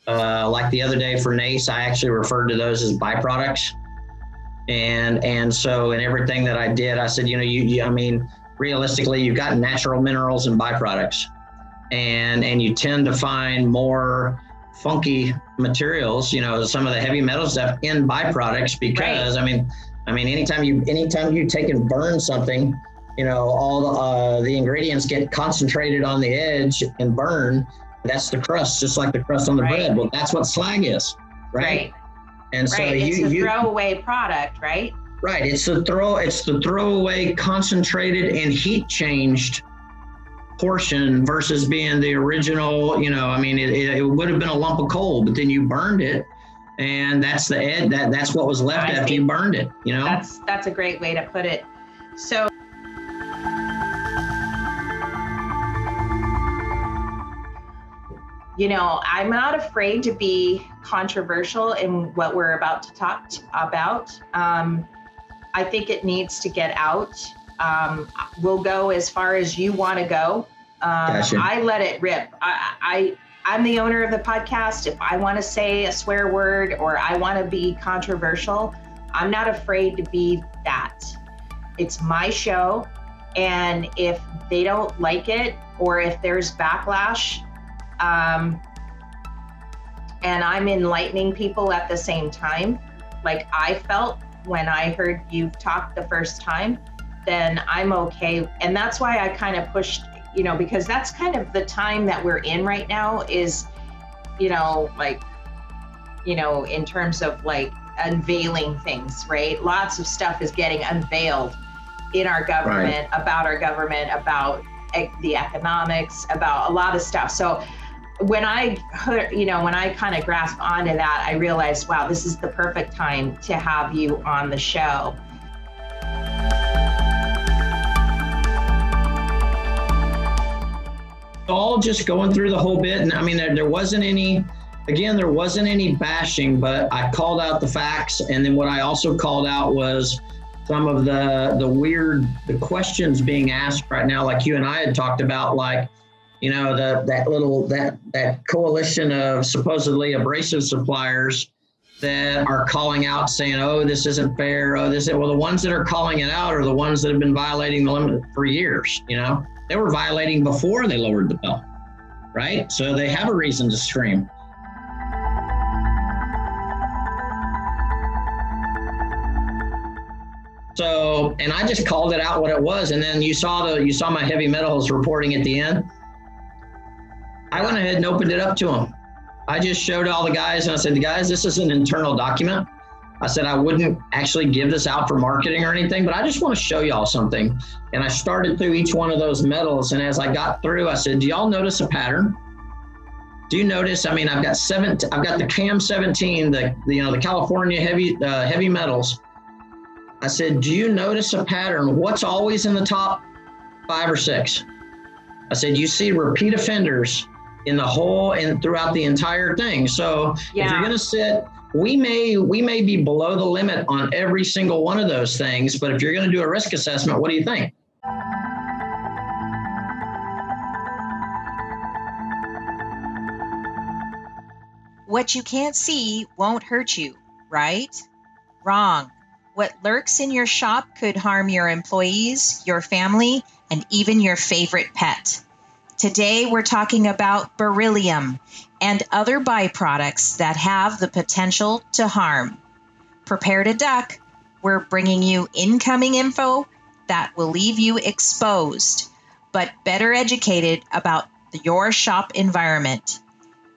Like the other day for NACE, I actually referred to those as byproducts. And so in everything that I did, I said, I mean, realistically, you've got natural minerals and byproducts, and you tend to find more funky materials, some of the heavy metal stuff in byproducts because, right. I mean, anytime you take and burn something, all the ingredients get concentrated on the edge and burn. That's the crust, just like the crust on the right. bread. Well, that's what slag is, right? And so it's a throwaway product, right? Right. It's the throwaway, concentrated and heat changed portion versus being the original. It would have been a lump of coal, but then you burned it, and that's that's what was left after you burned it. That's a great way to put it. So. I'm not afraid to be controversial in what we're about to talk about. I think it needs to get out. We'll go as far as you want to go. Gotcha. I let it rip. I'm the owner of the podcast. If I want to say a swear word or I want to be controversial, I'm not afraid to be that. It's my show. And if they don't like it or if there's backlash, and I'm enlightening people at the same time, like I felt when I heard you talk the first time, then I'm okay. And that's why I kind of pushed, because that's kind of the time that we're in right now is, in terms of like unveiling things, right? Lots of stuff is getting unveiled in our government, right. About our government, about the economics, about a lot of stuff. So when I heard, when I kind of grasped onto that, I realized, wow, this is the perfect time to have you on the show. All just going through the whole bit. And I mean, there wasn't any bashing, but I called out the facts. And then what I also called out was some of the questions being asked right now, like you and I had talked about, like, that coalition of supposedly abrasive suppliers that are calling out saying, oh, this isn't fair. Oh, well, the ones that are calling it out are the ones that have been violating the limit for years. They were violating before they lowered the bell, right? So they have a reason to scream. So, and I just called it out what it was. And then you saw my heavy metals reporting at the end. I went ahead and opened it up to them. I just showed all the guys and I said, guys, this is an internal document. I said, I wouldn't actually give this out for marketing or anything, but I just want to show y'all something. And I started through each one of those metals. And as I got through, I said, do y'all notice a pattern? Do you notice? I've got the CAM 17, the California heavy metals. I said, do you notice a pattern? What's always in the top 5 or 6? I said, you see repeat offenders in the whole and throughout the entire thing. So If you're going to sit, we may be below the limit on every single one of those things, but if you're going to do a risk assessment, what do you think? What you can't see won't hurt you, right? Wrong. What lurks in your shop could harm your employees, your family, and even your favorite pet. Today, we're talking about beryllium and other byproducts that have the potential to harm. Prepare to duck. We're bringing you incoming info that will leave you exposed, but better educated about your shop environment.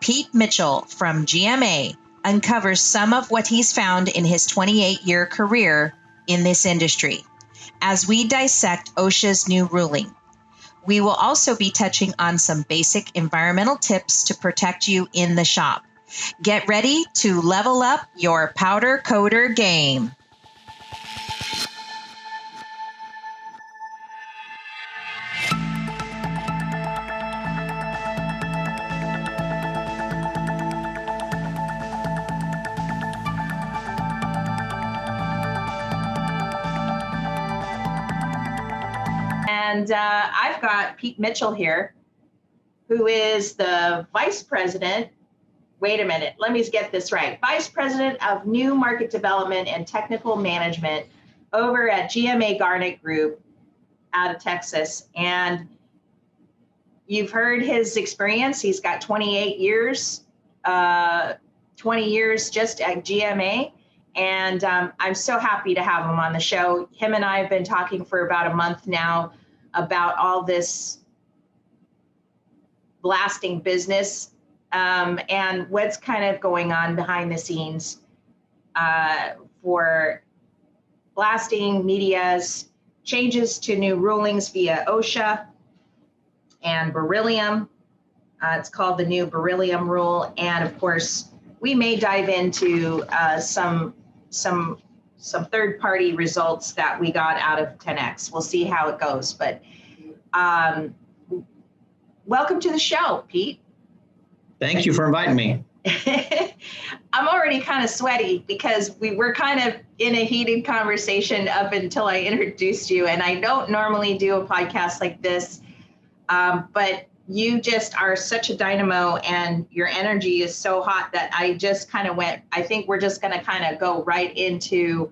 Pete Michell from GMA uncovers some of what he's found in his 28-year career in this industry as we dissect OSHA's new ruling. We will also be touching on some basic environmental tips to protect you in the shop. Get ready to level up your powder coater game. And I've got Pete Michell here, who is the Vice President wait a minute, let me get this right. Vice President of New Market Development and Technical Management over at GMA Garnet Group out of Texas. And you've heard his experience. He's got 28 years, 20 years just at GMA. And I'm so happy to have him on the show. Him and I have been talking for about a month now about all this blasting business and what's kind of going on behind the scenes for blasting media's changes to new rulings via OSHA and Beryllium. It's called the new Beryllium rule. And of course, we may dive into some third-party results that we got out of 10X. We'll see how it goes. But welcome to the show, Pete. Thank you for inviting me. I'm already kind of sweaty because we were kind of in a heated conversation up until I introduced you. And I don't normally do a podcast like this, but you just are such a dynamo and your energy is so hot that I just kind of went, I think we're just going to kind of go right into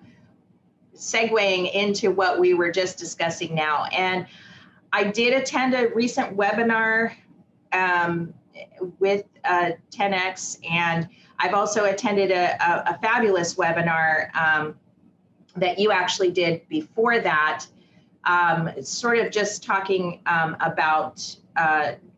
segueing into what we were just discussing now. And I did attend a recent webinar with 10X, and I've also attended a fabulous webinar that you actually did before that. It's sort of just talking about,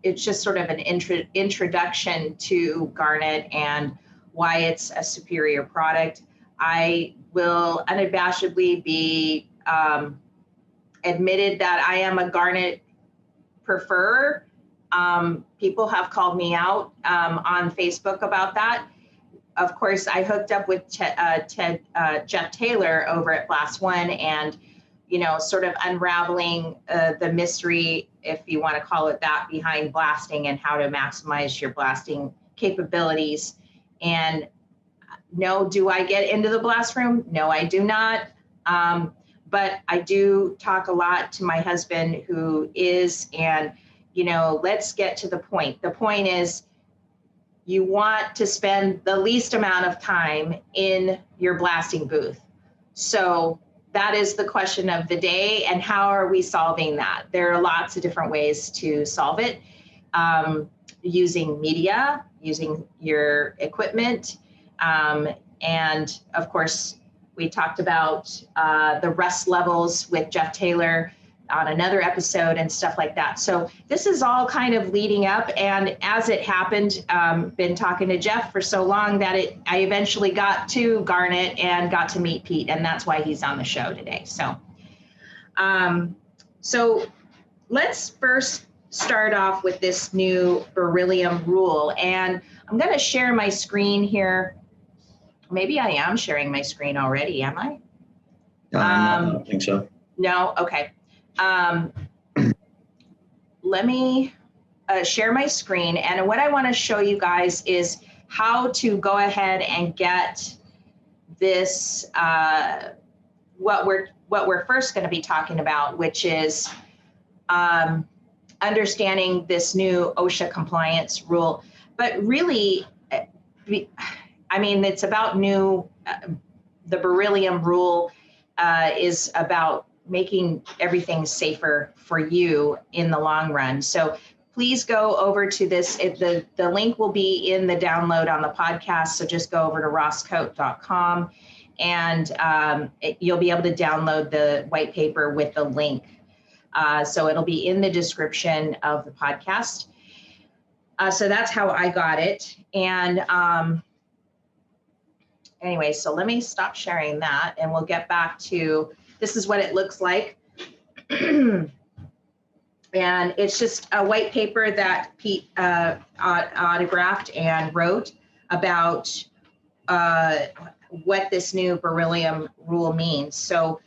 it's just sort of an introduction to Garnet and why it's a superior product. I will unabashedly be admitted that I am a Garnet preferer. People have called me out on Facebook about that. Of course, I hooked up with Jeff Taylor over at Blast One, and sort of unraveling the mystery, if you want to call it that, behind blasting and how to maximize your blasting capabilities. And no, do I get into the blast room? No, I do not. But I do talk a lot to my husband, who is, and let's get to the point. The point is, you want to spend the least amount of time in your blasting booth. So that is the question of the day. And how are we solving that? There are lots of different ways to solve it. Using media, using your equipment. And of course, we talked about the rust levels with Jeff Taylor on another episode and stuff like that. So this is all kind of leading up. And as it happened, been talking to Jeff for so long that I eventually got to Garnet and got to meet Pete. And that's why he's on the show today. So, so let's first start off with this new Beryllium rule. And I'm going to share my screen here. Maybe I am sharing my screen already, am I? I don't think so. No? Okay. Let me share my screen. And what I want to show you guys is how to go ahead and get this, what we're first going to be talking about, which is understanding this new OSHA compliance rule. But really, I mean, it's about new, the Beryllium rule is about making everything safer for you in the long run. So please go over to this. The link will be in the download on the podcast. So just go over to RossKote.com and you'll be able to download the white paper with the link. So it'll be in the description of the podcast. So that's how I got it. And anyway, so let me stop sharing that and we'll get back to, this is what it looks like. And it's just a white paper that Pete autographed and wrote about what this new Beryllium rule means. So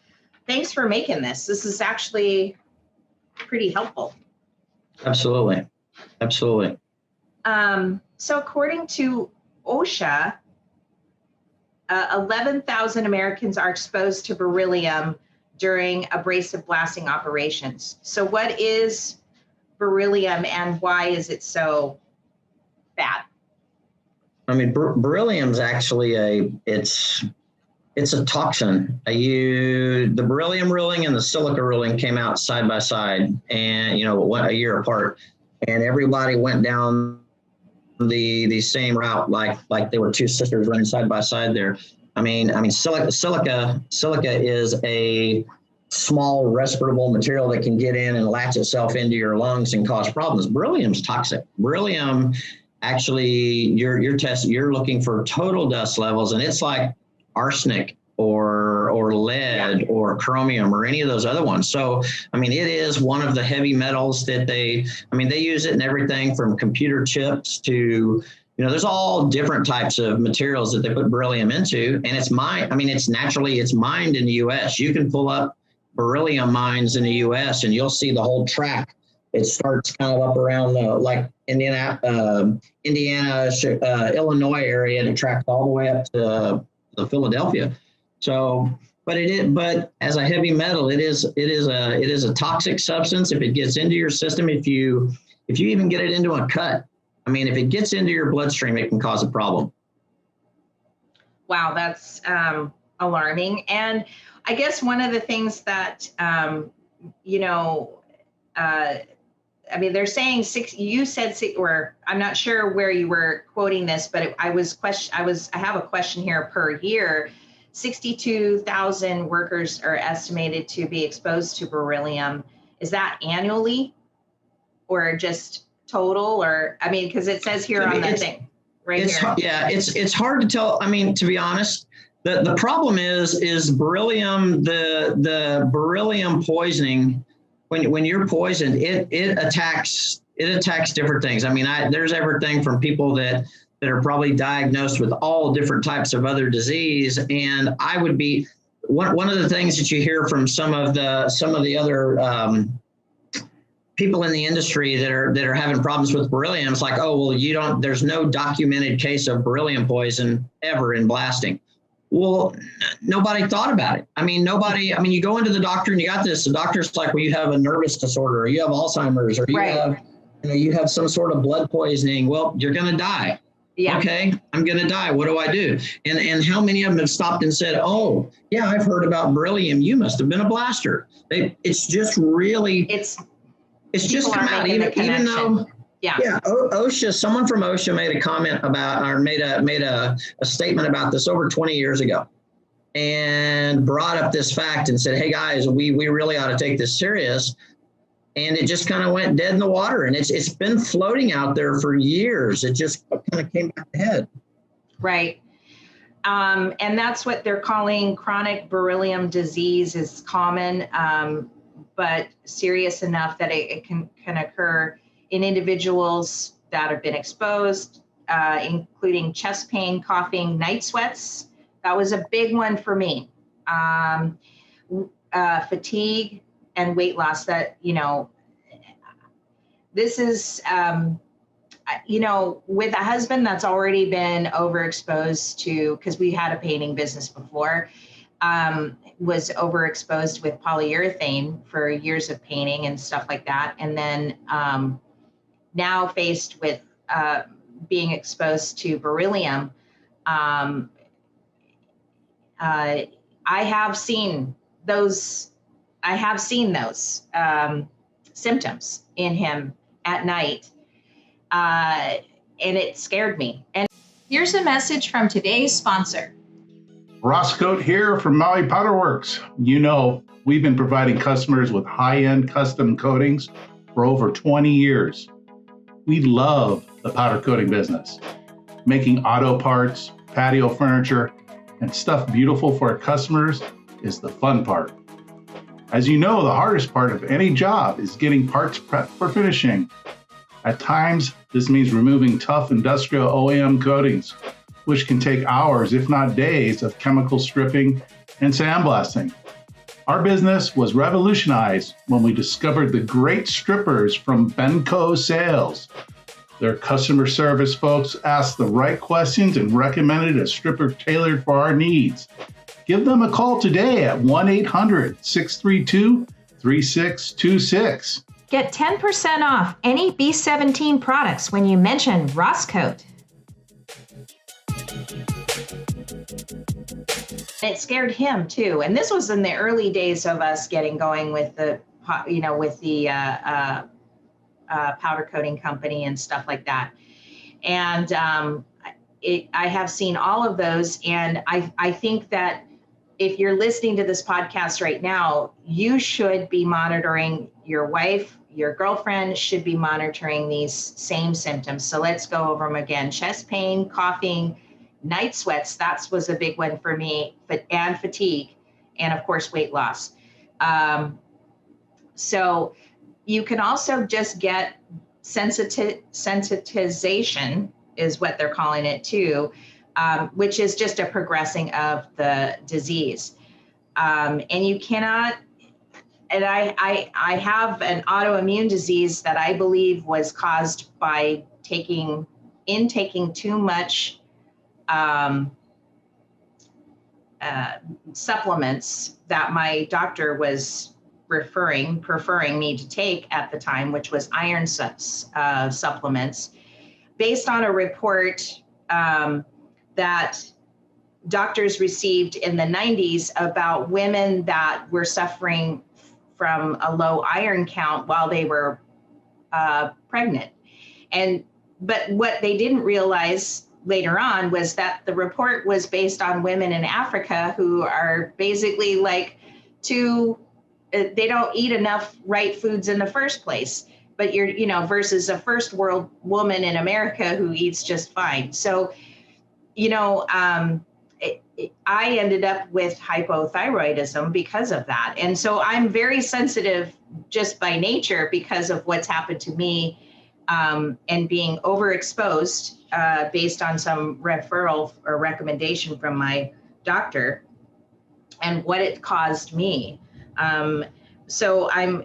thanks for making this. This is actually pretty helpful. Absolutely. Absolutely. So according to OSHA, 11,000 Americans are exposed to beryllium during abrasive blasting operations. So what is beryllium and why is it so bad? I mean, beryllium's actually it's a toxin. The beryllium ruling and the silica ruling came out side by side, and a year apart, and everybody went down the same route, like they were two sisters running side by side there. I mean, silica is a small respirable material that can get in and latch itself into your lungs and cause problems. Beryllium's toxic. Beryllium, actually, you're looking for total dust levels, and it's like arsenic or lead or chromium or any of those other ones. So, I mean, it is one of the heavy metals that they use it in everything from computer chips to, there's all different types of materials that they put beryllium into, and it's mined in the U.S. You can pull up beryllium mines in the U.S. and you'll see the whole track. It starts kind of up around like Indiana, Illinois area, and it tracks all the way up to Philadelphia. So, but as a heavy metal, it is a toxic substance. If it gets into your system, if you even get it into a cut, I mean, if it gets into your bloodstream, it can cause a problem. Wow, that's alarming. And I guess one of the things that they're saying you said or I'm not sure where you were quoting this, but I have a question here per year. 62,000 workers are estimated to be exposed to beryllium. Is that annually or just total? Or, I mean, because it says here on the thing right here. Yeah, it's hard to tell. I mean, to be honest, the problem is beryllium, the beryllium poisoning. When you're poisoned, it attacks different things. I mean, there's everything from people that are probably diagnosed with all different types of other disease. And I would be one of the things that you hear from some of the other people in the industry that are having problems with beryllium. It's like, oh, well, there's no documented case of beryllium poison ever in blasting. Well, nobody thought about it. I mean, you go into the doctor and you got this. The doctor's like, well, you have a nervous disorder, or you have Alzheimer's, or you have some sort of blood poisoning. Well, you're going to die. Yeah. Okay, I'm going to die. What do I do? And how many of them have stopped and said, oh, yeah, I've heard about beryllium. You must have been a blaster. It's just really, it's just come out, even though. Yeah. OSHA, someone from OSHA made a comment about, or made a statement about this over 20 years ago, and brought up this fact and said, hey guys, we really ought to take this serious. And it just kind of went dead in the water, and it's been floating out there for years. It just kind of came back ahead. Right. And that's what they're calling chronic beryllium disease is common, but serious enough that it can occur in individuals that have been exposed, including chest pain, coughing, night sweats. That was a big one for me. Fatigue and weight loss. That, this is, with a husband that's already been overexposed to, because we had a painting business before, was overexposed with polyurethane for years of painting and stuff like that. And then now faced with being exposed to beryllium, I have seen those symptoms in him at night, and it scared me. And here's a message from today's sponsor. RossKote here from Maui Powder Works. We've been providing customers with high-end custom coatings for over 20 years. We love the powder coating business. Making auto parts, patio furniture, and stuff beautiful for our customers is the fun part. As you know, the hardest part of any job is getting parts prepped for finishing. At times, this means removing tough industrial OEM coatings, which can take hours, if not days, of chemical stripping and sandblasting. Our business was revolutionized when we discovered the great strippers from Benco Sales. Their customer service folks asked the right questions and recommended a stripper tailored for our needs. Give them a call today at 1-800-632-3626. Get 10% off any B17 products when you mention RossKote. It scared him too. And this was in the early days of us getting going with the, powder coating company and stuff like that. And I have seen all of those. And I think that if you're listening to this podcast right now, you should be monitoring your wife, your girlfriend should be monitoring these same symptoms. So let's go over them again. Chest pain, coughing, night sweats, that was a big one for me, and fatigue, and of course, weight loss. So you can also just get sensitization, is what they're calling it too, which is just a progressing of the disease. And you cannot, and I have an autoimmune disease that I believe was caused by taking too much supplements that my doctor was preferring me to take at the time, which was iron supplements, based on a report that doctors received in the 90s about women that were suffering from a low iron count while they were pregnant. But what they didn't realize later on was that the report was based on women in Africa who are basically like they don't eat enough right foods in the first place, but versus a first world woman in America who eats just fine. So, I ended up with hypothyroidism because of that. And so I'm very sensitive just by nature because of what's happened to me, and being overexposed based on some referral or recommendation from my doctor and what it caused me. So I'm,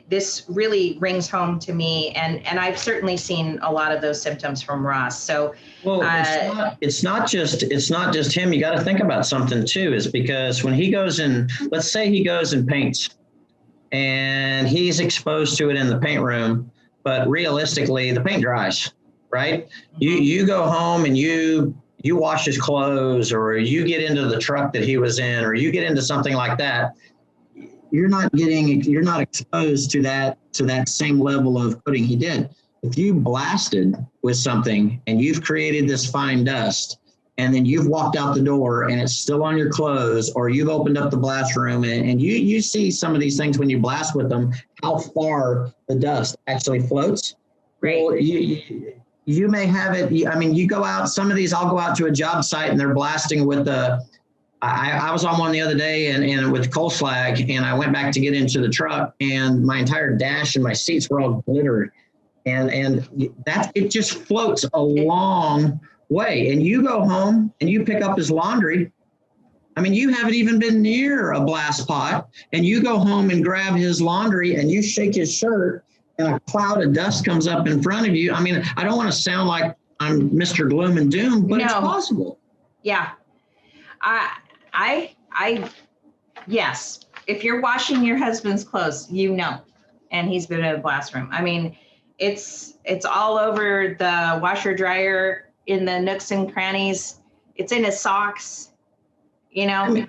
this really rings home to me, and I've certainly seen a lot of those symptoms from Ross. So, well, it's not just him. You got to think about something too, is because when he goes in, let's say he goes and paints, and he's exposed to it in the paint room, but realistically, the paint dries, right? Mm-hmm. You go home and you wash his clothes, or you get into the truck that he was in, or you get into something like that. You're not exposed to that same level of coating he did. If you blasted with something and you've created this fine dust, and then you've walked out the door and it's still on your clothes, or you've opened up the blast room and you see some of these things when you blast with them, how far the dust actually floats. Right. Well, you may have it. I mean, you go out, some of these, I'll go out to a job site and they're blasting with I was on one the other day and with coal slag, and I went back to get into the truck, and my entire dash and my seats were all glittered, and that it just floats a long way. And you go home and you pick up his laundry. I mean, you haven't even been near a blast pot, and you go home and grab his laundry and you shake his shirt and a cloud of dust comes up in front of you. I mean, I don't want to sound like I'm Mr. Gloom and Doom, but it's possible. Yeah. Yes, if you're washing your husband's clothes, and he's been in a blast room. I mean, it's all over the washer dryer, in the nooks and crannies. It's in his socks, I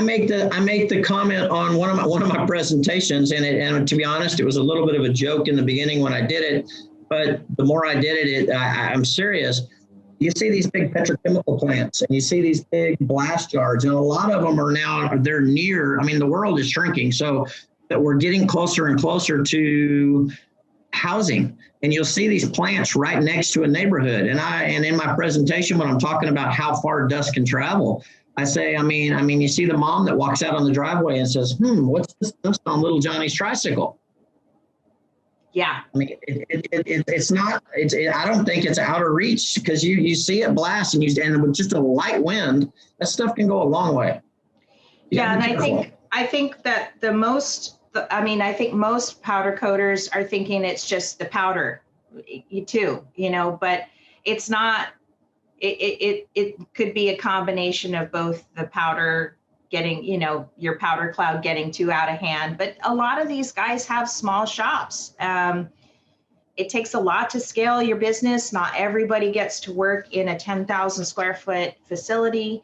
make the comment on one of my presentations, and to be honest, it was a little bit of a joke in the beginning when I did it, but the more I did it, I'm serious. You see these big petrochemical plants, and you see these big blast yards, and a lot of them they're near, I mean, the world is shrinking, so that we're getting closer and closer to housing, and you'll see these plants right next to a neighborhood. And in my presentation, when I'm talking about how far dust can travel, I say, I mean, you see the mom that walks out on the driveway and says, what's this dust on little Johnny's tricycle? Yeah. I mean, I don't think it's out of reach, because you see it blast, and with just a light wind, that stuff can go a long way. And I think that I think most powder coaters are thinking it's just the powder too, but it's not. It could be a combination of both the powder getting, your powder cloud getting too out of hand. But a lot of these guys have small shops. it takes a lot to scale your business. Not everybody gets to work in a 10,000 square foot facility.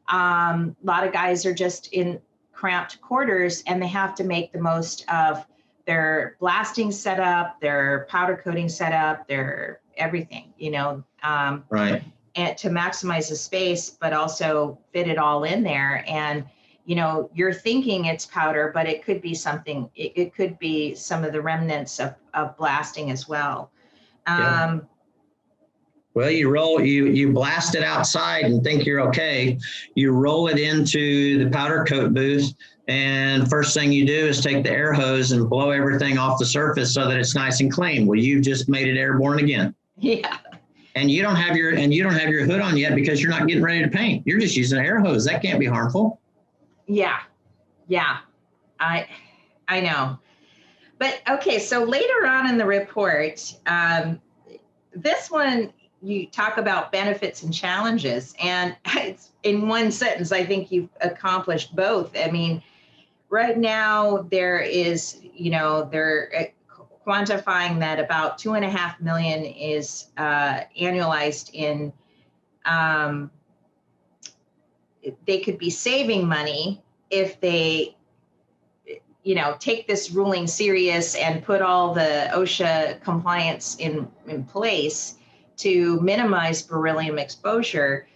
A lot of guys are just in cramped quarters, and they have to make the most of their blasting setup, their powder coating setup, their everything, Right. And to maximize the space, but also fit it all in there. And, you're thinking it's powder, but it could be something, it could be some of the remnants of blasting as well. Yeah. Well, you blast it outside and think you're okay. You roll it into the powder coat booth, and first thing you do is take the air hose and blow everything off the surface so that it's nice and clean. Well, you've just made it airborne again. Yeah. And you don't have your hood on yet because you're not getting ready to paint. You're just using an air hose. That can't be harmful. Yeah. I know. But okay, so later on in the report, this one, you talk about benefits and challenges, and it's in one sentence. I think you've accomplished both. I mean, right now there is, they're quantifying that about 2.5 million is annualized in, they could be saving money if they, take this ruling serious and put all the OSHA compliance in place to minimize beryllium exposure.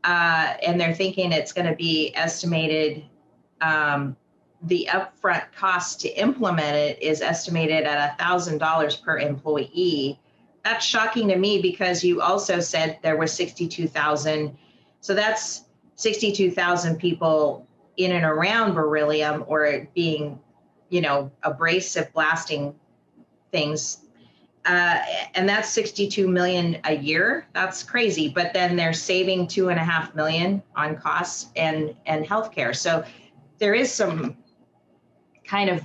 And they're thinking it's going to be estimated, the upfront cost to implement it is estimated at $1,000 per employee. That's shocking to me because you also said there were 62,000. So that's 62,000 people in and around beryllium or being, abrasive blasting things. And that's 62 million a year. That's crazy. But then they're saving 2.5 million on costs and healthcare. So there is some kind of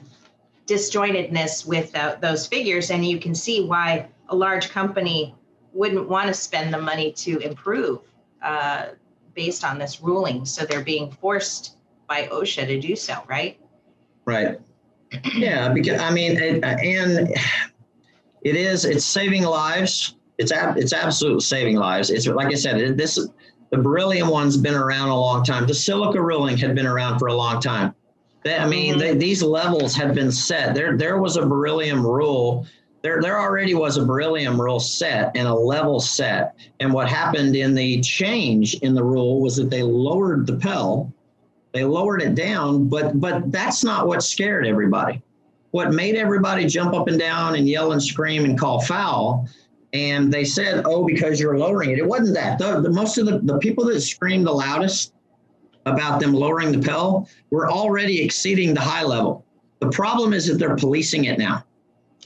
disjointedness with those figures. And you can see why a large company wouldn't want to spend the money to improve based on this ruling. So they're being forced by OSHA to do so, right? Right. Yeah, because it's saving lives. It's absolute saving lives. It's like I said, the beryllium one's been around a long time. The silica ruling had been around for a long time. These levels had been set. There was a beryllium rule. There already was a beryllium rule set and a level set. And what happened in the change in the rule was that they lowered the Pell. They lowered it down, but that's not what scared everybody. What made everybody jump up and down and yell and scream and call foul, and they said, oh, because you're lowering it. It wasn't that. The most of the people that screamed the loudest about them lowering the Pell were already exceeding the high level. The problem is that they're policing it now.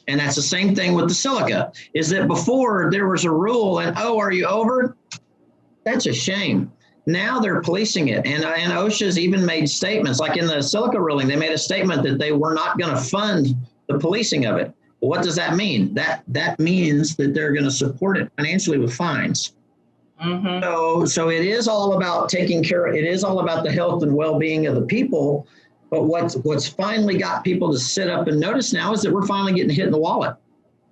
And that's the same thing with the silica, is that before there was a rule and, oh, are you over? That's a shame. Now they're policing it. And OSHA's even made statements, like in the silica ruling, they made a statement that they were not going to fund the policing of it. Well, what does that mean? That means that they're going to support it financially with fines. Mm-hmm. So it is all about taking care of, it is all about the health and well-being of the people. But what's finally got people to sit up and notice now is that we're finally getting hit in the wallet.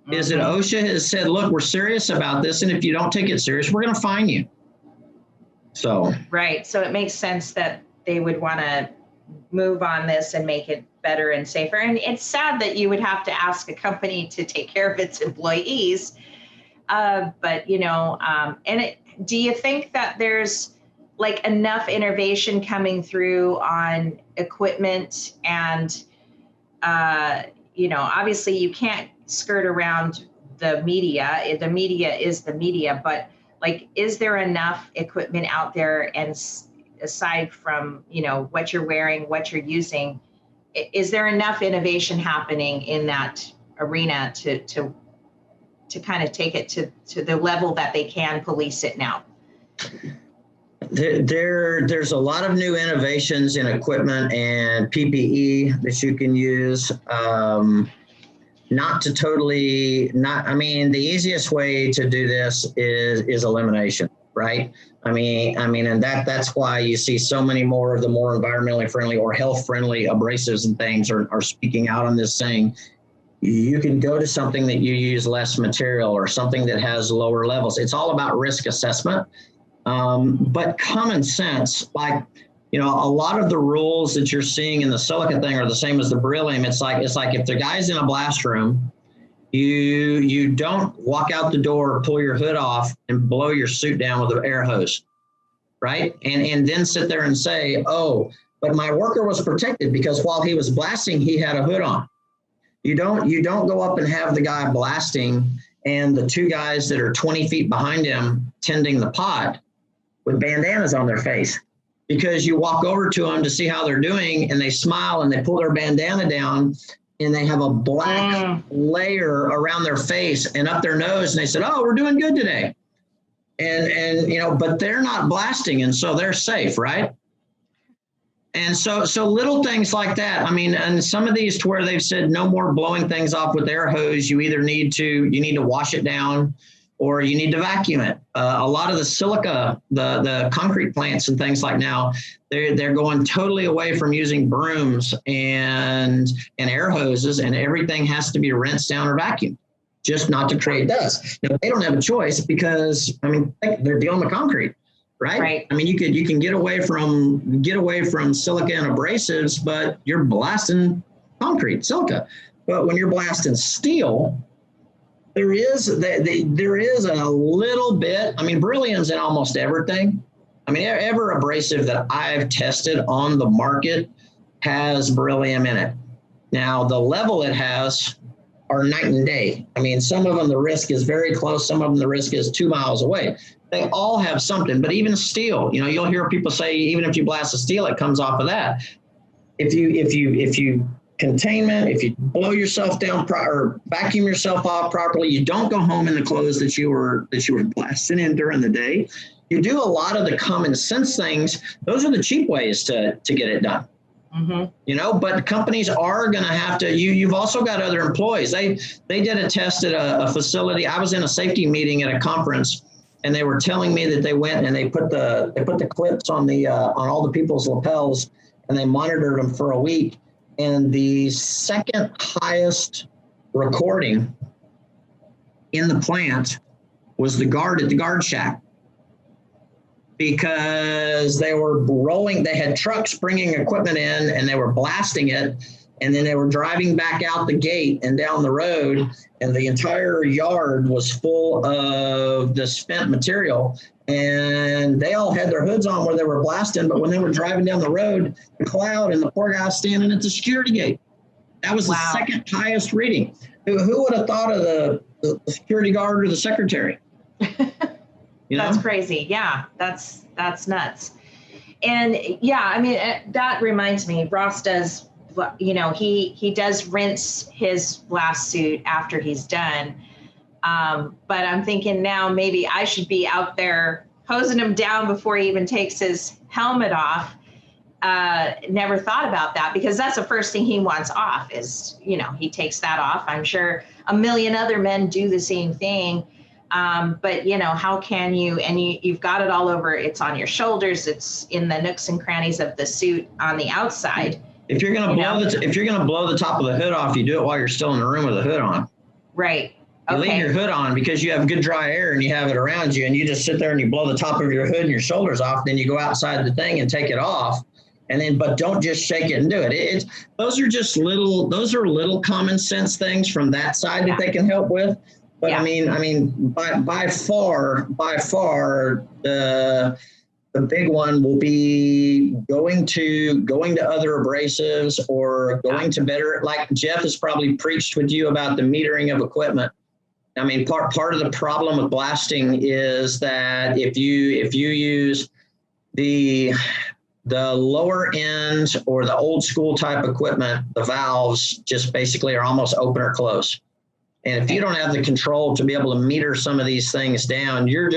Mm-hmm. Is that OSHA has said, look, we're serious about this. And if you don't take it serious, we're going to fine you. So right. So it makes sense that they would want to move on this and make it better and safer. And it's sad that you would have to ask a company to take care of its employees. But, do you think that there's like enough innovation coming through on equipment and, obviously you can't skirt around the media. The media is the media, but like, is there enough equipment out there? And aside from, what you're wearing, what you're using, is there enough innovation happening in that arena to kind of take it to the level that they can police it now? There's a lot of new innovations in equipment and PPE that you can use. The easiest way to do this is elimination, right? And that's why you see so many more of the more environmentally friendly or health friendly abrasives and things are speaking out on this, saying, you can go to something that you use less material or something that has lower levels. It's all about risk assessment. But common sense, like, a lot of the rules that you're seeing in the silica thing are the same as the beryllium. It's like if the guy's in a blast room, you don't walk out the door, pull your hood off, and blow your suit down with an air hose, right? And then sit there and say, oh, but my worker was protected because while he was blasting, he had a hood on. You don't go up and have the guy blasting and the two guys that are 20 feet behind him tending the pot with bandanas on their face, because you walk over to them to see how they're doing and they smile and they pull their bandana down and they have a black layer around their face and up their nose, and they said, oh, we're doing good today. And but they're not blasting, and so they're safe, right? And so little things like that. I mean, and some of these to where they've said no more blowing things off with air hose. You either need to wash it down or you need to vacuum it. A lot of the silica, the concrete plants and things like now, they're going totally away from using brooms and air hoses, and everything has to be rinsed down or vacuumed, just not to create dust. They don't have a choice because, I mean, they're dealing with concrete. Right. I mean, you can get away from silica and abrasives, but you're blasting concrete, silica. But when you're blasting steel, there is a little bit. I mean, beryllium's in almost everything. I mean, every abrasive that I've tested on the market has beryllium in it. Now, the level it has are night and day. I mean, some of them the risk is very close. Some of them the risk is 2 miles away. They all have something, but even steel, you'll hear people say, even if you blast a steel, it comes off of that. If you containment, if you blow yourself down or vacuum yourself off properly, you don't go home in the clothes that you were blasting in during the day. You do a lot of the common sense things. Those are the cheap ways to get it done. Mm-hmm. But companies are going to have to, you've also got other employees. They did a test at a facility. I was in a safety meeting at a conference, and they were telling me that they went and they put the clips on all the people's lapels, and they monitored them for a week. And the second highest recording in the plant was the guard at the guard shack, because they were rolling. They had trucks bringing equipment in, and they were blasting it. And then they were driving back out the gate and down the road, and the entire yard was full of the spent material. And they all had their hoods on where they were blasting, but when they were driving down the road, the cloud and the poor guy standing at the security gate. That was the second highest reading. Who would have thought of the security guard or the secretary? That's crazy. Yeah, that's nuts. And yeah, I mean, that reminds me, Ross does, he does rinse his blast suit after he's done. But I'm thinking now maybe I should be out there hosing him down before he even takes his helmet off. Never thought about that, because that's the first thing he wants off is, he takes that off. I'm sure a million other men do the same thing. But how can you, and you've got it all over, it's on your shoulders, it's in the nooks and crannies of the suit on the outside. If you're going to blow the top of the hood off, you do it while you're still in the room with the hood on. Right. You leave your hood on because you have good dry air and you have it around you, and you just sit there and you blow the top of your hood and your shoulders off. Then you go outside the thing and take it off. But don't just shake it and do it. Those are little common sense things from that side that they can help with. But I mean, by far, the big one will be going to other abrasives or going to better, like Jeff has probably preached with you about the metering of equipment. I mean, part of the problem with blasting is that if you use the lower end or the old school type equipment, the valves just basically are almost open or close. And if you don't have the control to be able to meter some of these things down, you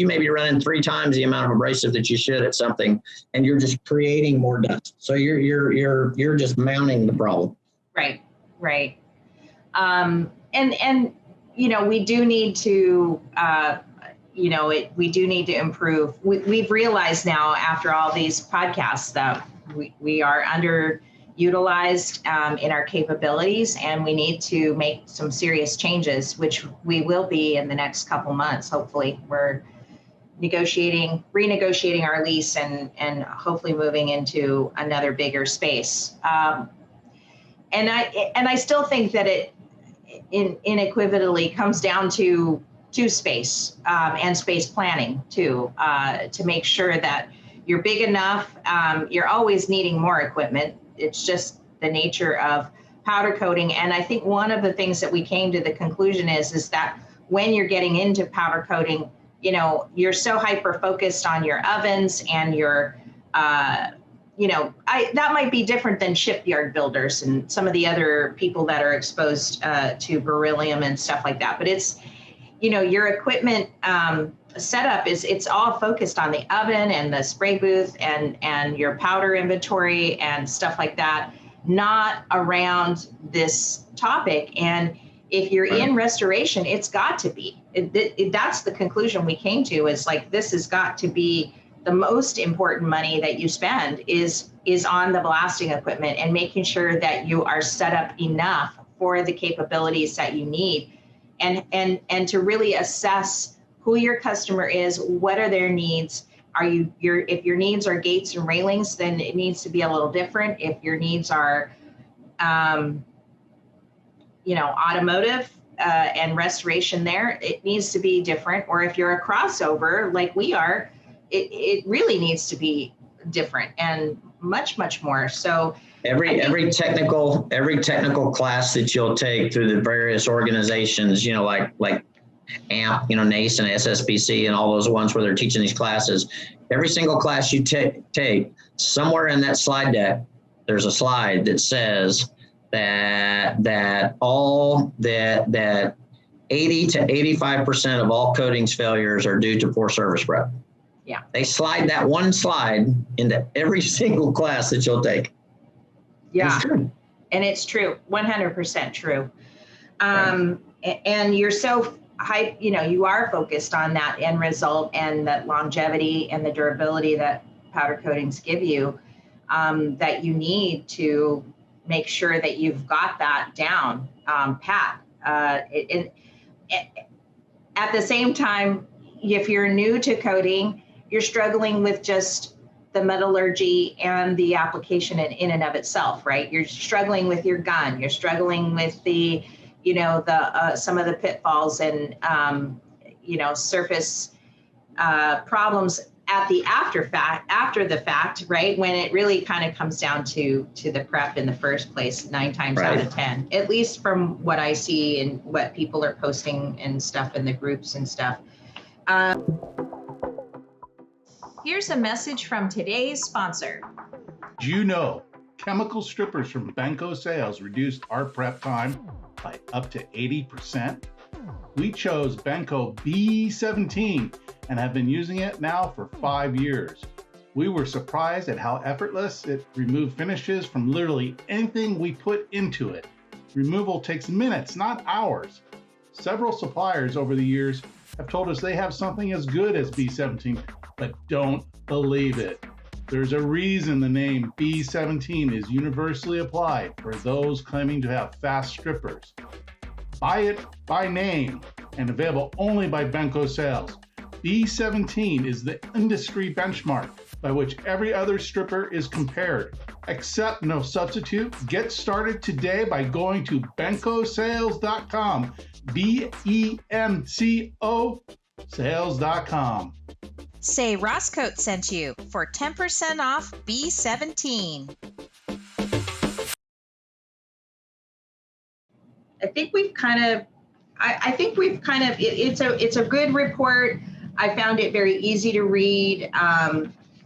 may be running 3 times the amount of abrasive that you should at something, and you're just creating more dust. So you're just mounting the problem. Right. And we do need to, we do need to improve. We've realized now after all these podcasts that we are under utilized in our capabilities, and we need to make some serious changes, which we will be in the next couple months. Hopefully, we're renegotiating our lease and hopefully moving into another bigger space. And I still think that it unequivocally comes down to space and space planning too, to make sure that you're big enough. You're always needing more equipment. It's just the nature of powder coating. And I think one of the things that we came to the conclusion is that when you're getting into powder coating, you know, you're so hyper focused on your ovens and your, you know, that might be different than shipyard builders and some of the other people that are exposed to beryllium and stuff like that. But it's, you know, your equipment setup it's all focused on the oven and the spray booth and your powder inventory and stuff like that, not around this topic. And if you're in restoration, it's got to be. That's the conclusion we came to, is like, this has got to be the most important money that you spend is on the blasting equipment and making sure that you are set up enough for the capabilities that you need, and to really assess who your customer is, what are their needs. If your needs are gates and railings, then it needs to be a little different. If your needs are you know, automotive and restoration there, it needs to be different. Or if you're a crossover like we are, it really needs to be different and much more. So every technical class that you'll take through the various organizations, you know, like AMP, you know, NACE and SSBC and all those ones where they're teaching these classes, every single class you take, somewhere in that slide deck, there's a slide that says that 80 to 85% of all coatings failures are due to poor service prep. Yeah. They slide that one slide into every single class that you'll take. Yeah. It's true. And it's true. 100% true. Right. And you're so hype, you know, you are focused on that end result and that longevity and the durability that powder coatings give you, that you need to make sure that you've got that down pat. At the same time, if you're new to coating, you're struggling with just the metallurgy and the application in and of itself, right? You're struggling with your gun. You're struggling with the, you know, some of the pitfalls and, you know, surface problems at the after the fact, right? When it really kind of comes down to the prep in the first place, 9 times out of 10, at least from what I see and what people are posting and stuff in the groups and stuff. Here's a message from today's sponsor. Do you know chemical strippers from Benko Sales reduced our prep time by up to 80%? We chose Benko B17 and have been using it now for 5 years. We were surprised at how effortless it removed finishes from literally anything we put into it. Removal takes minutes, not hours. Several suppliers over the years have told us they have something as good as B17, but don't believe it. There's a reason the name B17 is universally applied for those claiming to have fast strippers. Buy it by name and available only by Benko Sales. B17 is the industry benchmark by which every other stripper is compared. Accept no substitute. Get started today by going to benkosales.com. BENCO sales.com. Say RossKote sent you for 10% off B17. I think we've kind of, it's a good report. I found it very easy to read.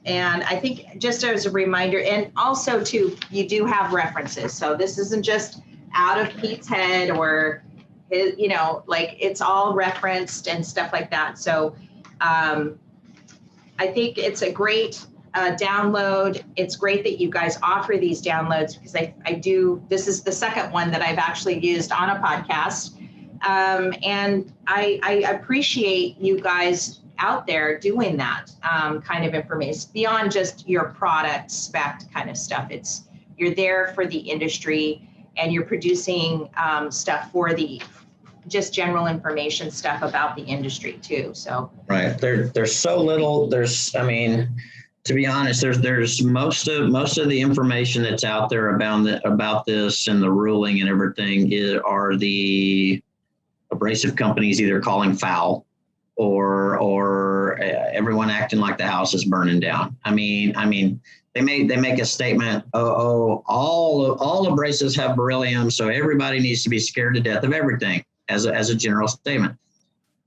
And I think just as a reminder, and also too, you do have references. So this isn't just out of Pete's head or his, you know, like it's all referenced and stuff like that. So I think it's a great download. It's great that you guys offer these downloads because I do, this is the second one that I've actually used on a podcast. And I appreciate you guys out there doing that kind of information beyond just your product spec kind of stuff. It's you're there for the industry, and you're producing stuff for the just general information stuff about the industry too. So right, there's so little. I mean, to be honest, there's most of the information that's out there about this and the ruling and everything are the abrasive companies either calling foul or everyone acting like the house is burning down. I mean, they make a statement. All abrasives have beryllium, so everybody needs to be scared to death of everything. As a general statement,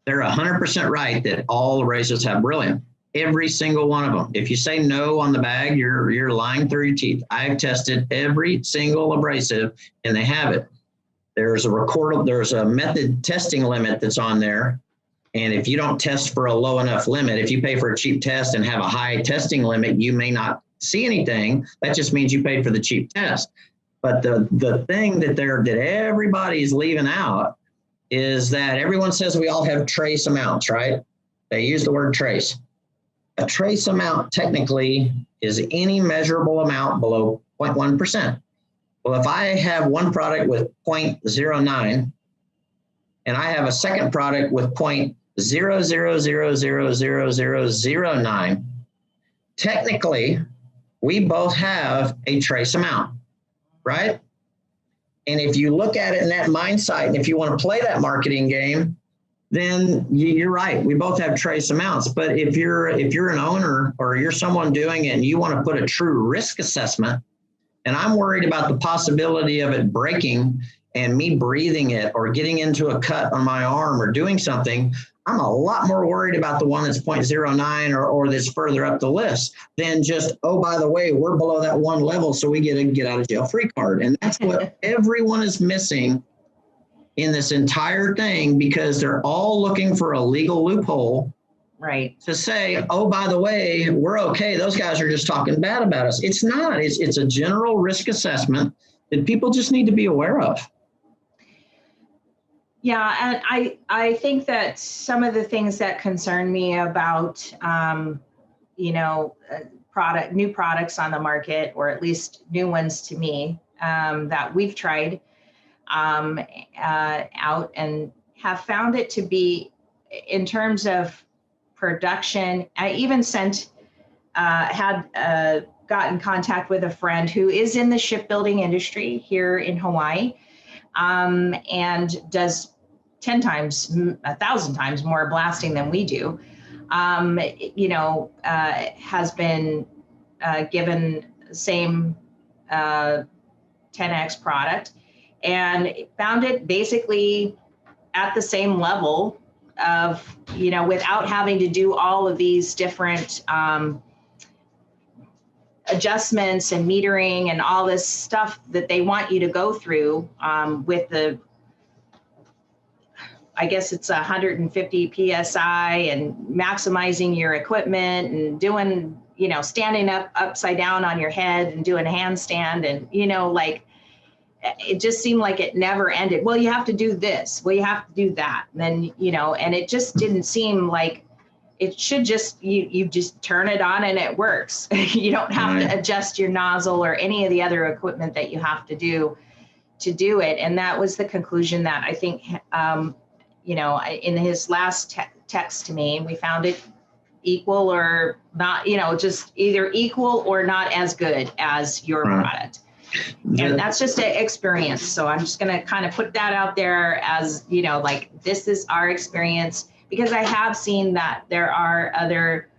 they're 100% right that all abrasives have beryllium. Every single one of them. If you say no on the bag, you're lying through your teeth. I've tested every single abrasive, and they have it. There's a method testing limit that's on there. And if you don't test for a low enough limit, if you pay for a cheap test and have a high testing limit, you may not see anything. That just means you paid for the cheap test. But the thing that everybody's leaving out is that everyone says we all have trace amounts, right? They use the word trace. A trace amount technically is any measurable amount below 0.1%. Well, if I have one product with 0.09 and I have a second product with 0.00000009, technically we both have a trace amount, right? And if you look at it in that mindset, and if you want to play that marketing game, then you're right. We both have trace amounts. But if you're an owner or you're someone doing it and you want to put a true risk assessment, and I'm worried about the possibility of it breaking and me breathing it or getting into a cut on my arm or doing something, I'm a lot more worried about the one that's 0.09 or that's further up the list than just, oh, by the way, we're below that one level, so we get a get out of jail free card. And that's what everyone is missing in this entire thing, because they're all looking for a legal loophole, right, to say, oh, by the way, we're okay. Those guys are just talking bad about us. It's not. It's a general risk assessment that people just need to be aware of. Yeah, and I think that some of the things that concern me about, new products on the market, or at least new ones to me, that we've tried out and have found it to be, in terms of production. I even got in contact with a friend who is in the shipbuilding industry here in Hawaii, and does 10 times, 1,000 times more blasting than we do, has been given the same 10X product and found it basically at the same level of, without having to do all of these different adjustments and metering and all this stuff that they want you to go through with the, I guess it's 150 PSI, and maximizing your equipment and doing, standing upside down on your head and doing a handstand, and, it just seemed like it never ended. Well, you have to do this. Well, you have to do that. And then, and it just didn't seem like it should just, you just turn it on and it works. You don't have to adjust your nozzle or any of the other equipment that you have to do it. And that was the conclusion that I think, in his last text to me, we found it equal or not, just either equal or not as good as your product. And that's just an experience. So I'm just going to kind of put that out there as, this is our experience, because I have seen that there are other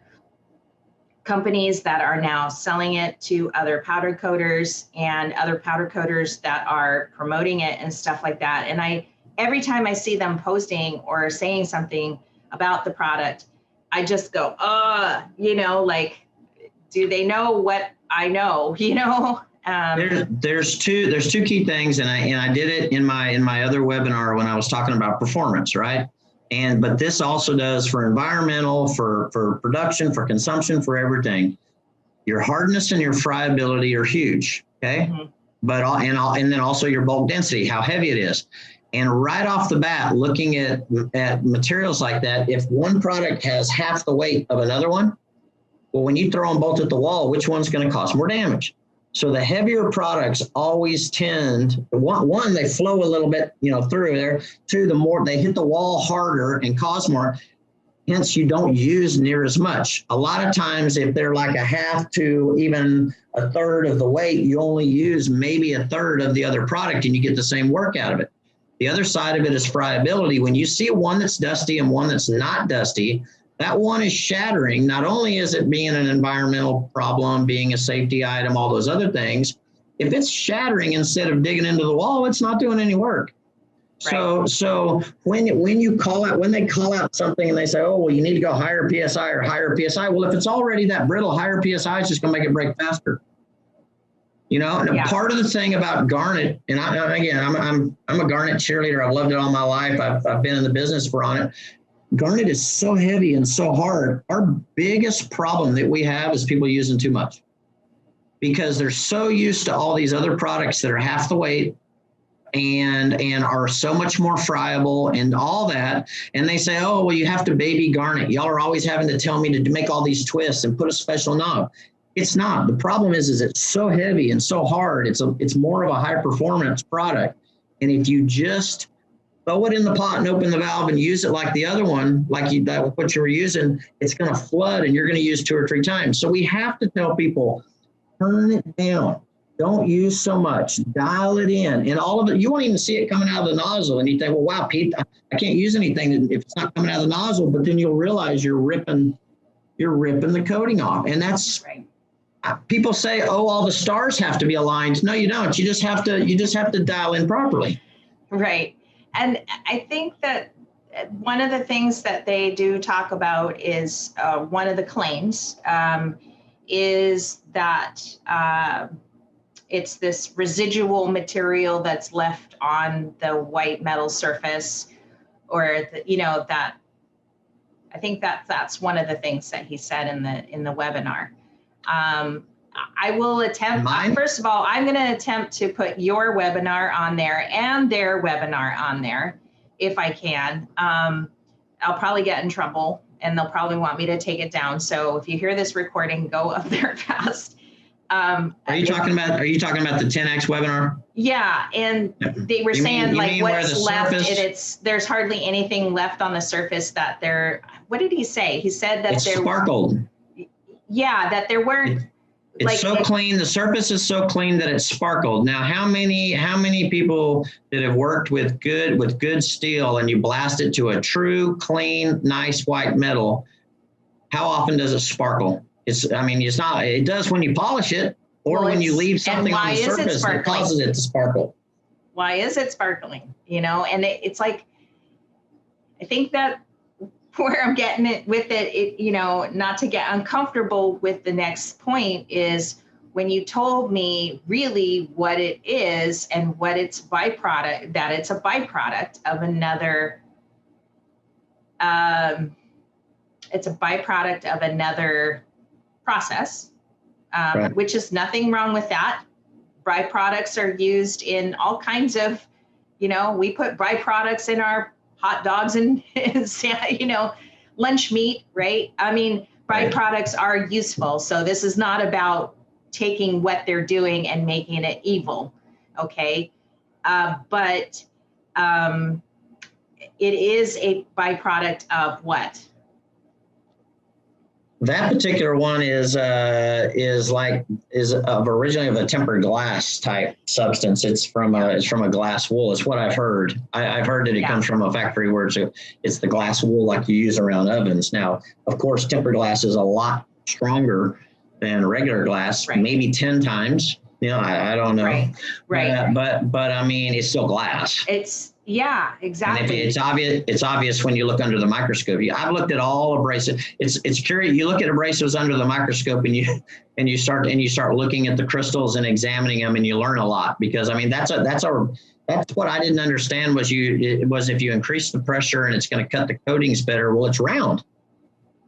companies that are now selling it to other powder coaters and other powder coaters that are promoting it and stuff like that. And every time I see them posting or saying something about the product, I just go, do they know what I know? There's two key things, and I did it in my other webinar when I was talking about performance, right? But this also does for environmental, for production, for consumption, for everything. Your hardness and your friability are huge, okay? Mm-hmm. But and then also your bulk density, how heavy it is. And right off the bat, looking at materials like that, if one product has half the weight of another one, well, when you throw them both at the wall, which one's going to cause more damage? So the heavier products always tend, one, they flow a little bit, through there. Two, the more they hit the wall harder and cause more. Hence, you don't use near as much. A lot of times, if they're like a half to even a third of the weight, you only use maybe a third of the other product and you get the same work out of it. The other side of it is friability. When you see one that's dusty and one that's not dusty, that one is shattering. Not only is it being an environmental problem, being a safety item, all those other things, if it's shattering instead of digging into the wall, it's not doing any work. Right. So when they call out something and they say, oh, well, you need to go higher PSI or higher PSI. Well, if it's already that brittle, higher PSI is just going to make it break faster. Part of the thing about garnet, and I'm a garnet cheerleader. I've loved it all my life. I've been in the business on it. Garnet is so heavy and so hard. Our biggest problem that we have is people using too much because they're so used to all these other products that are half the weight and are so much more friable and all that. And they say, oh, well, you have to baby garnet. Y'all are always having to tell me to make all these twists and put a special knob. It's not. The problem is it's so heavy and so hard. It's more of a high performance product. And if you just throw it in the pot and open the valve and use it like the other one, what you were using, it's going to flood and you're going to use 2 or 3 times. So we have to tell people, turn it down. Don't use so much. Dial it in. And all of it, you won't even see it coming out of the nozzle. And you think, well, wow, Pete, I can't use anything if it's not coming out of the nozzle. But then you'll realize you're ripping the coating off. And that's right. People say, oh, all the stars have to be aligned. No, you don't. You just have to dial in properly. Right. And I think that one of the things that they do talk about is one of the claims is that it's this residual material that's left on the white metal surface, or that I think that's one of the things that he said in the webinar. I will attempt. First of all, I'm going to attempt to put your webinar on there and their webinar on there if I can. I'll probably get in trouble and they'll probably want me to take it down. So if you hear this recording, go up there fast. Are you talking about the 10X webinar? Yeah, and they were saying what's left. There's hardly anything left on the surface that there. What did he say? He said that there sparkled. Yeah, that there weren't. It's so clean. The surface is so clean that it sparkled. Now, how many people that have worked with good steel and you blast it to a true, clean, nice white metal? How often does it sparkle? It's not. It does when you polish it, or when you leave something on the surface that causes it to sparkle. Why is it sparkling? And it's like, I think that where I'm getting it with it, not to get uncomfortable with the next point is when you told me really what it is and what its byproduct, that it's a byproduct of another, process, right. Which is nothing wrong with that. Byproducts are used in all kinds of, we put byproducts in our hot dogs and lunch meat, right? Byproducts are useful. So this is not about taking what they're doing and making it evil, okay? But it is a byproduct of what? That particular one is originally of a tempered glass type substance. It's from a glass wool. It's what I've heard. I've heard that it comes from a factory where it's the glass wool like you use around ovens. Now, of course, tempered glass is a lot stronger than regular glass, right. Maybe 10 times. I don't know. Right. But it's still glass. Yeah, exactly. And it's obvious when you look under the microscope. I've looked at all abrasives. It's curious. You look at abrasives under the microscope and you start looking at the crystals and examining them, and you learn a lot, because that's what I didn't understand was if you increase the pressure and it's going to cut the coatings better. Well, it's round.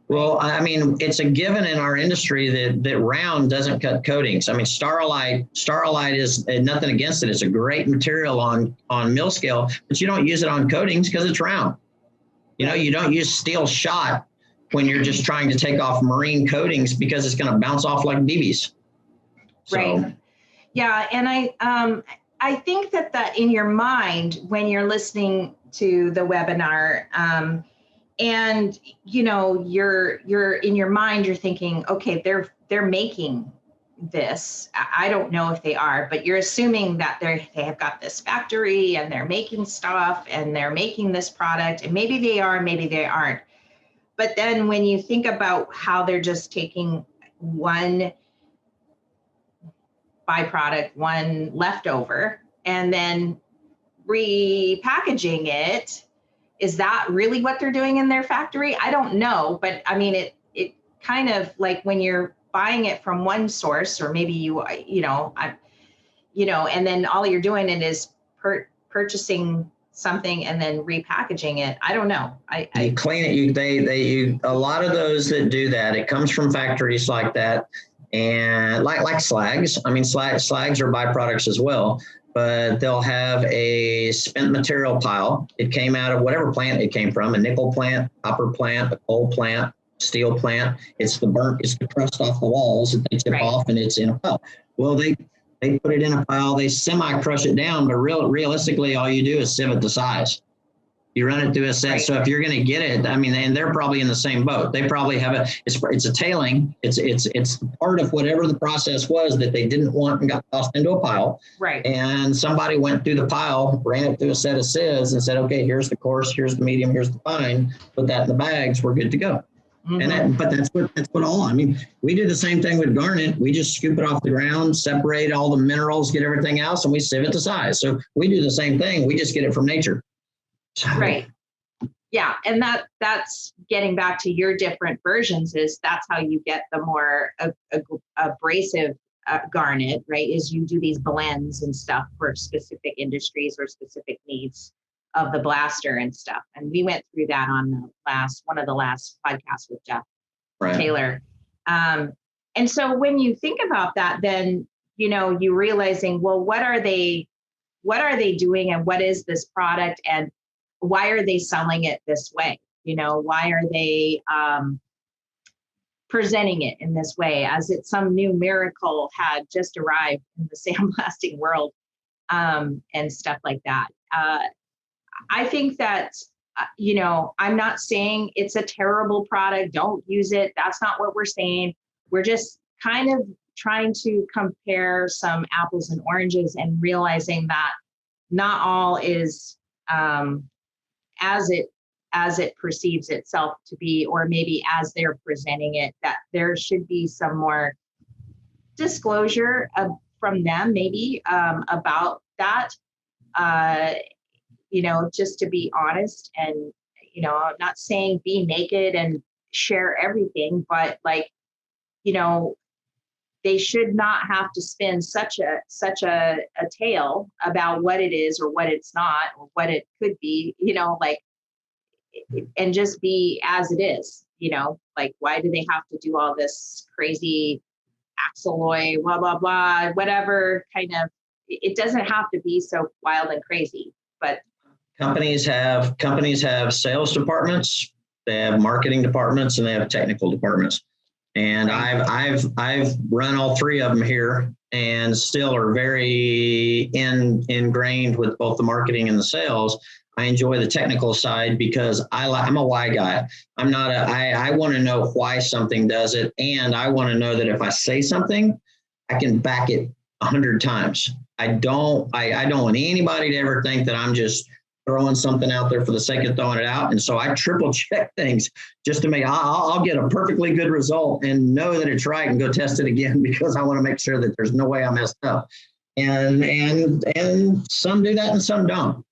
Well, it's a given in our industry that round doesn't cut coatings. Starlite is nothing against it. It's a great material on mill scale, but you don't use it on coatings because it's round. You don't use steel shot when you're just trying to take off marine coatings because it's going to bounce off like BBs. So, right. Yeah, and I think that in your mind when you're listening to the webinar, and you're in your mind, you're thinking, okay, they're making this. I don't know if they are, but you're assuming that they have got this factory and they're making stuff and they're making this product, and maybe they are, maybe they aren't. But then when you think about how they're just taking one byproduct, one leftover, and then repackaging it, is that really what they're doing in their factory? I don't know, but I mean, it kind of like when you're buying it from one source, or maybe and then all you're doing it is purchasing something and then repackaging it. I don't know. You clean it. A lot of those that do that, it comes from factories like that, and like slags. I mean, slags are byproducts as well. But they'll have a spent material pile. It came out of whatever plant it came from, a nickel plant, copper plant, a coal plant, steel plant. It's the crust off the walls that they tip off, and it's in a pile. Well, they put it in a pile, they semi-crush it down, but realistically, all you do is sieve it to size. You run it through a set. Right. So if you're going to get it, I mean, and they're probably in the same boat. They probably have it's a tailing. It's part of whatever the process was that they didn't want and got tossed into a pile. Right. And somebody went through the pile, ran it through a set of sieves and said, okay, here's the coarse, here's the medium, here's the fine. Put that in the bags. We're good to go. Mm-hmm. But that's what all, I mean, we do the same thing with garnet. We just scoop it off the ground, separate all the minerals, get everything else, and we sieve it to size. So we do the same thing. We just get it from nature. Right. Yeah. And that's getting back to your different versions, is that's how you get the more abrasive garnet, right? Is you do these blends and stuff for specific industries or specific needs of the blaster and stuff. And we went through that on one of the last podcasts with Jeff Taylor. And so when you think about that, then, you realizing, well, what are they doing, and what is this product, and why are they selling it this way? Why are they presenting it in this way, as it's some new miracle had just arrived in the sandblasting world, and stuff like that. I think that, I'm not saying it's a terrible product, don't use it. That's not what we're saying. We're just kind of trying to compare some apples and oranges, and realizing that not all is as it perceives itself to be, or maybe as they're presenting it, that there should be some more disclosure from them, maybe about that, just to be honest. And, I'm not saying be naked and share everything, but they should not have to spin such a tale about what it is or what it's not, or what it could be, and just be as it is, why do they have to do all this crazy axaloy, blah, blah, blah, whatever kind of, it doesn't have to be so wild and crazy. But companies have sales departments, they have marketing departments, and they have technical departments. And I've run all three of them here, and still are very ingrained with both the marketing and the sales. I enjoy the technical side because I'm a why guy. I want to know why something does it. And I want to know that if I say something, I can back it 100 times. I don't want anybody to ever think that I'm just throwing something out there for the sake of throwing it out. And so I triple check things just to make, I'll get a perfectly good result and know that it's right and go test it again, because I want to make sure that there's no way I messed up. And some do that and some don't.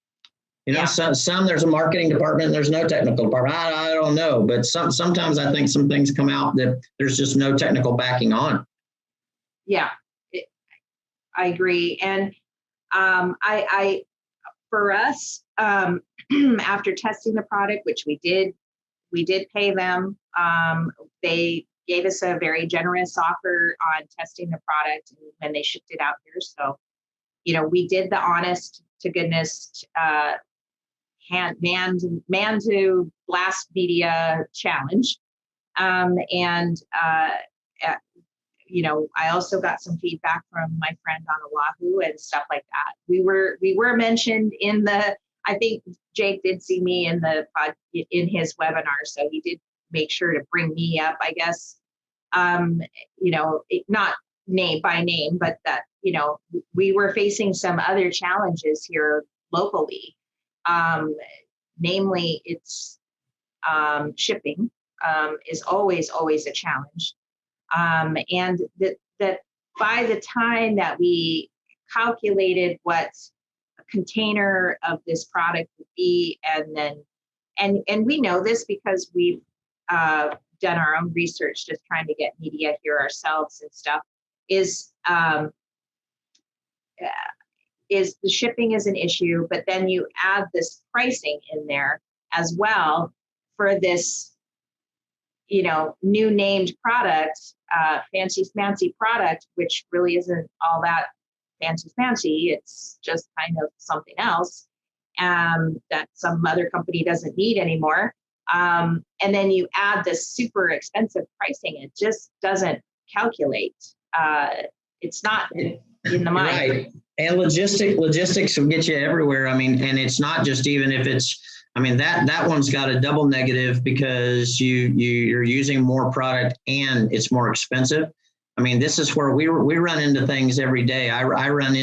Some there's a marketing department and there's no technical department. I don't know, but sometimes I think some things come out that there's just no technical backing on. Yeah, I agree. And for us, after testing the product, which we did pay them. They gave us a very generous offer on testing the product when they shipped it out here. So, we did the honest to goodness man to blast media challenge, I also got some feedback from my friend on Oahu and stuff like that. We were mentioned in I think Jake did see me in his webinar, so he did make sure to bring me up, I guess. Not name by name, but that, we were facing some other challenges here locally. Namely, it's shipping is always a challenge. And that by the time that we calculated what a container of this product would be, and we know this because we've done our own research, just trying to get media here ourselves and stuff, is the shipping is an issue, but then you add this pricing in there as well for this, new named product, fancy smancy product, which really isn't all that fancy. It's just kind of something else that some other company doesn't need anymore. And then you add this super expensive pricing. It just doesn't calculate. It's not in the mind. Right. And logistics will get you everywhere. I mean, and it's not just even if it's, that one's got a double negative because you're using more product and it's more expensive. This is where we run into things every day. I'll run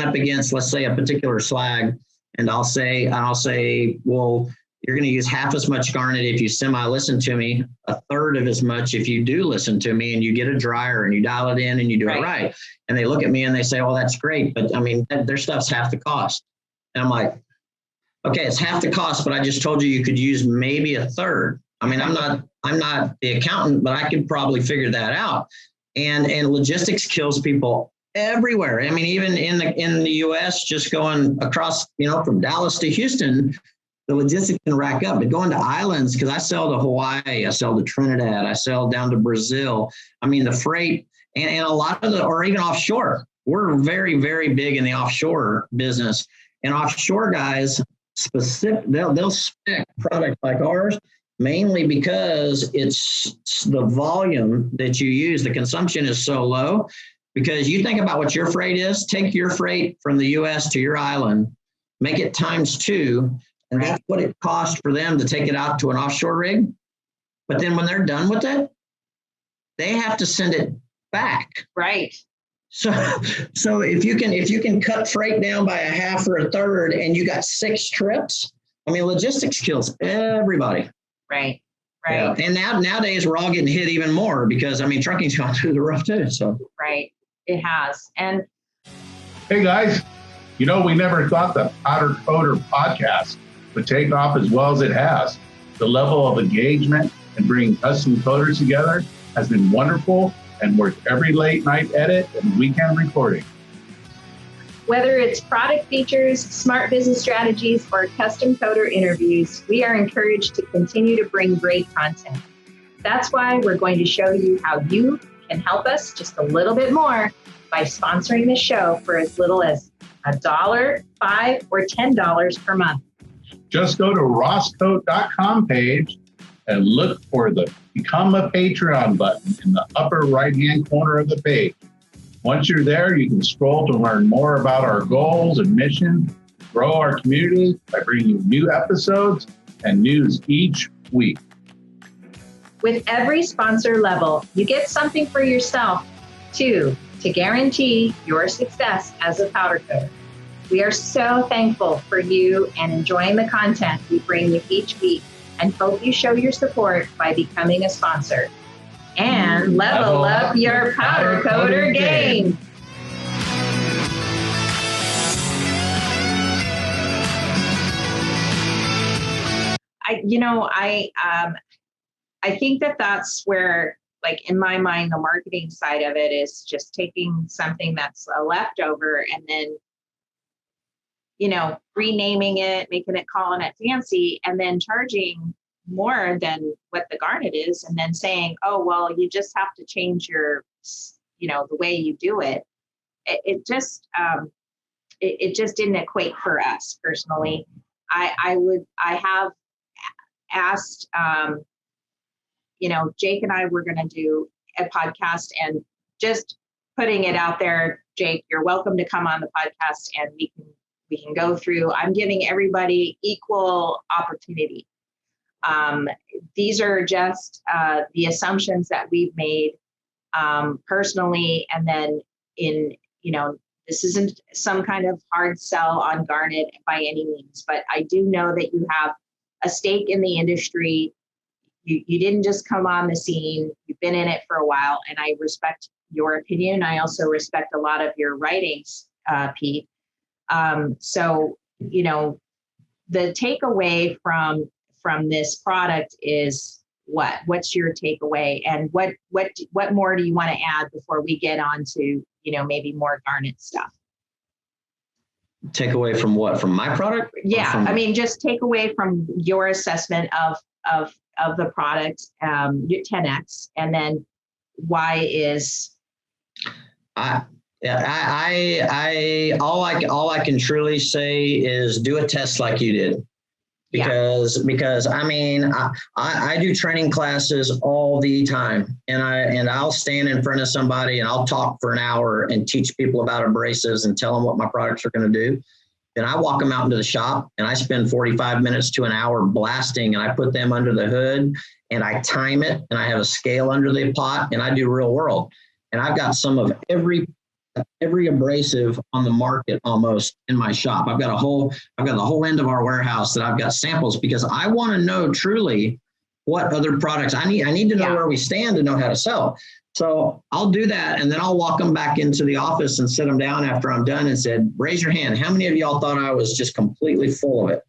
up against, let's say, a particular slag, and I'll say, well, you're going to use half as much garnet if you semi-listen to me, a third of as much if you do listen to me, and you get a dryer and you dial it in and you do it right. And they look at me and they say, well, that's great, but their stuff's half the cost. And I'm like, okay, it's half the cost, but I just told you could use maybe a third. I'm not the accountant, but I could probably figure that out. And logistics kills people everywhere. Even in the US, just going across, from Dallas to Houston, the logistics can rack up. But going to islands, because I sell to Hawaii, I sell to Trinidad, I sell down to Brazil. The freight and a lot of or even offshore. We're very, very big in the offshore business. And offshore guys, they'll spec product like ours, mainly because it's the volume that you use. The consumption is so low, because you think about what your freight is. Take your freight from the US to your island, make it times 2, and that's what it costs for them to take it out to an offshore rig. But then when they're done with it, they have to send it back. Right. So if you can cut freight down by a half or a third, and you got 6 trips, logistics kills everybody. Right. Yeah. And nowadays we're all getting hit even more because trucking's gone through the roof too. So right, it has. And hey guys, we never thought the Powder Coder podcast would take off as well as it has. The level of engagement and bringing custom coders together has been wonderful and worth every late night edit and weekend recording. whether it's product features, smart business strategies, or custom coder interviews, we are encouraged to continue to bring great content. That's why we're going to show you how you can help us just a little bit more by sponsoring the show for as little as $1, $5, or $10 per month. Just go to RossKote.com page and look for the Become a Patreon button in the upper right-hand corner of the page. Once you're there, you can scroll to learn more about our goals and mission, grow our community by bringing you new episodes and news each week. With every sponsor level, you get something for yourself, too, to guarantee your success as a powder coder. We are so thankful for you and enjoying the content we bring you each week, and hope you show your support by becoming a sponsor. And level up your powder coder game. I think that that's where, like, in my mind, the marketing side of it is just taking something that's a leftover and then, renaming it, making it, calling it fancy, and then charging more than what the garnet is, and then saying, oh, well, you just have to change your, the way you do it. It just didn't equate for us personally. I have asked, Jake and I were going to do a podcast and just putting it out there, Jake, you're welcome to come on the podcast and we can go through. I'm giving everybody equal opportunity. These are just the assumptions that we've made personally, and then this isn't some kind of hard sell on Garnet by any means, but I do know that you have a stake in the industry. You didn't just come on the scene. You've been in it for a while, and I respect your opinion. I also respect a lot of your writings, Pete. So, the takeaway from this product is what? What's your takeaway? And what more do you want to add before we get on to, maybe more Garnet stuff? Take away from what? From my product? Yeah, just take away from your assessment of the product, your 10X, and then why is. All I can truly say is do a test like you did. Because I do training classes all the time, and I'll stand in front of somebody and I'll talk for an hour and teach people about abrasives and tell them what my products are going to do. Then I walk them out into the shop and I spend 45 minutes to an hour blasting, and I put them under the hood and I time it, and I have a scale under the pot, and I do real world. And I've got some of every abrasive on the market almost in my shop. I've got the whole end of our warehouse that I've got samples, because I want to know truly what other products I need to know where we stand to know how to sell. So I'll do that, and then I'll walk them back into the office and sit them down after I'm done and said, raise your hand. How many of y'all thought I was just completely full of it?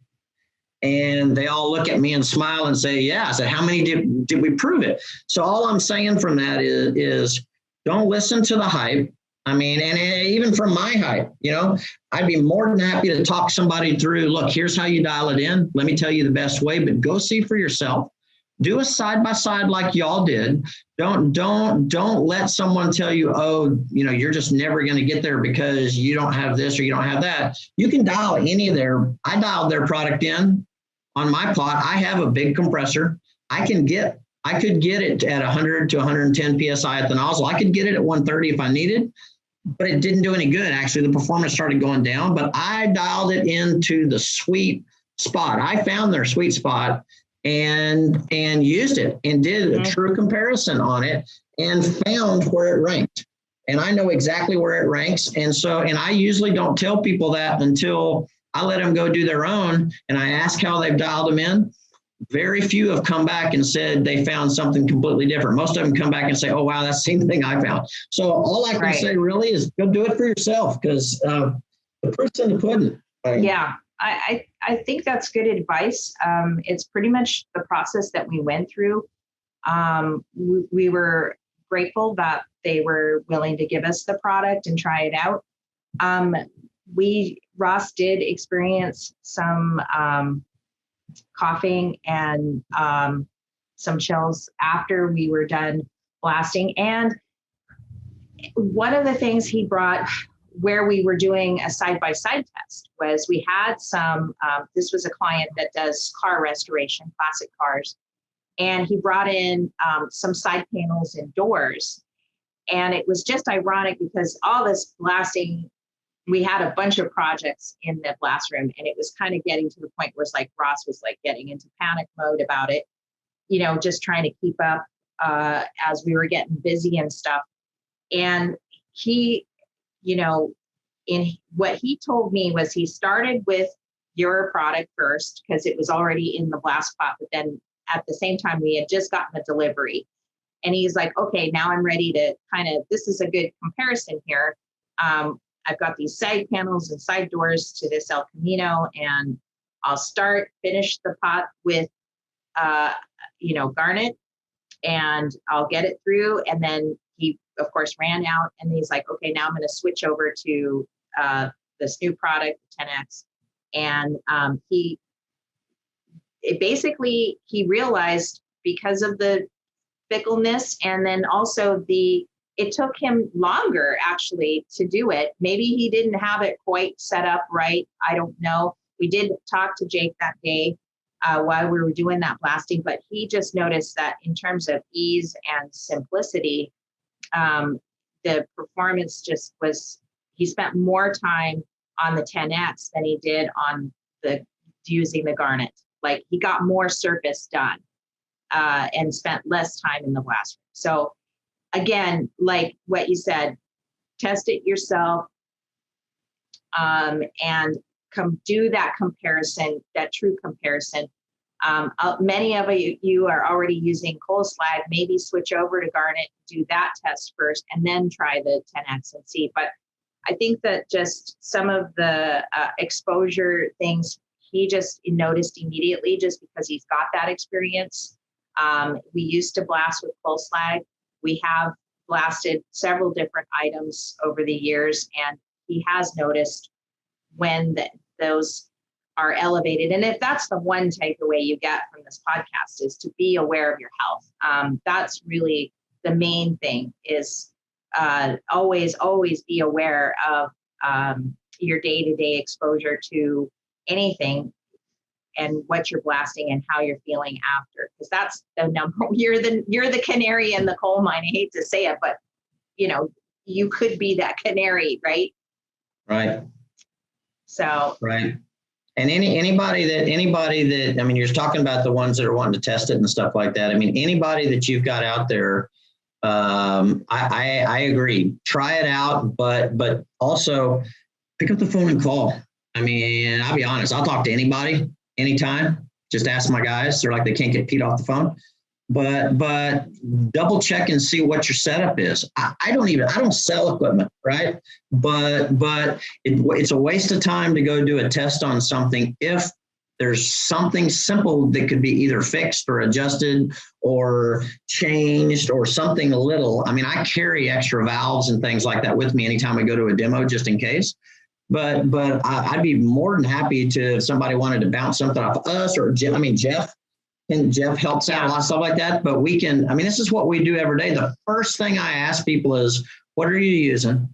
And they all look at me and smile and say, yeah. I said, how many did we prove it? So all I'm saying from that is don't listen to the hype. And even from my hype, I'd be more than happy to talk somebody through, look, here's how you dial it in. Let me tell you the best way, but go see for yourself. Do a side-by-side like y'all did. Don't let someone tell you, you're just never going to get there because you don't have this or you don't have that. You can dial I dialed their product in on my plot. I have a big compressor. I could get it at 100 to 110 PSI at the nozzle. I could get it at 130 if I needed, but it didn't do any good. Actually, the performance started going down, but I dialed it into the sweet spot. I found their sweet spot and used it and did a true comparison on it and found where it ranked. And I know exactly where it ranks. And I usually don't tell people that until I let them go do their own and I ask how they've dialed them in. Very few have come back and said they found something completely different. Most of them come back and say, oh, wow, that's the same thing I found. So all I can say really is go do it for yourself, because the proof's in the pudding. Yeah, I think that's good advice. It's pretty much the process that we went through. We were grateful that they were willing to give us the product and try it out. Ross did experience some coughing and some chills after we were done blasting. And one of the things he brought where we were doing a side-by-side test was we had some, this was a client that does car restoration, classic cars. And he brought in some side panels and doors. And it was just ironic because all this blasting, we had a bunch of projects in the blast room, and it was kind of getting to the point where it's like Ross was like getting into panic mode about it, just trying to keep up as we were getting busy and stuff. And he, in what he told me was he started with your product first because it was already in the blast pot, but then at the same time we had just gotten a delivery. And he's like, okay, now I'm ready to this is a good comparison here. I've got these side panels and side doors to this El Camino, and I'll finish the pot with, garnet, and I'll get it through. And then he, of course, ran out, and he's like, okay, now I'm going to switch over to this new product, 10X. And he realized because of the fickleness, and then also it took him longer actually to do it. Maybe he didn't have it quite set up right. I don't know. We did talk to Jake that day while we were doing that blasting, but he just noticed that in terms of ease and simplicity, the performance just was, he spent more time on the 10X than he did on using the garnet. Like he got more surface done and spent less time in the blast room. So again, like what you said, test it yourself and do that comparison, that true comparison. Many of you are already using coal slag. Maybe switch over to garnet, do that test first, and then try the 10X and see. But I think that just some of the exposure things he just noticed immediately, just because he's got that experience. We used to blast with coal slag. We have blasted several different items over the years, and he has noticed when those are elevated. And if that's the one takeaway you get from this podcast, is to be aware of your health. That's really the main thing, is always be aware of your day-to-day exposure to anything and what you're blasting and how you're feeling after, because that's the number. You're the canary in the coal mine. I hate to say it, but you could be that canary, right? Right. So right. And anybody that, I mean, you're talking about the ones that are wanting to test it and stuff like that. I mean, anybody that you've got out there, I agree. Try it out, but also pick up the phone and call. I mean, I'll be honest. I'll talk to anybody, anytime. Just ask my guys. They're like, they can't get Pete off the phone. But double check and see what your setup is. I don't sell equipment, right? But it's a waste of time to go do a test on something if there's something simple that could be either fixed or adjusted or changed or something little. I mean, I carry extra valves and things like that with me anytime I go to a demo, just in case. But I'd be more than happy to, if somebody wanted to bounce something off us, or Jeff. I mean, Jeff helps out a lot of stuff like that. But we can, I mean, this is what we do every day. The first thing I ask people is, what are you using?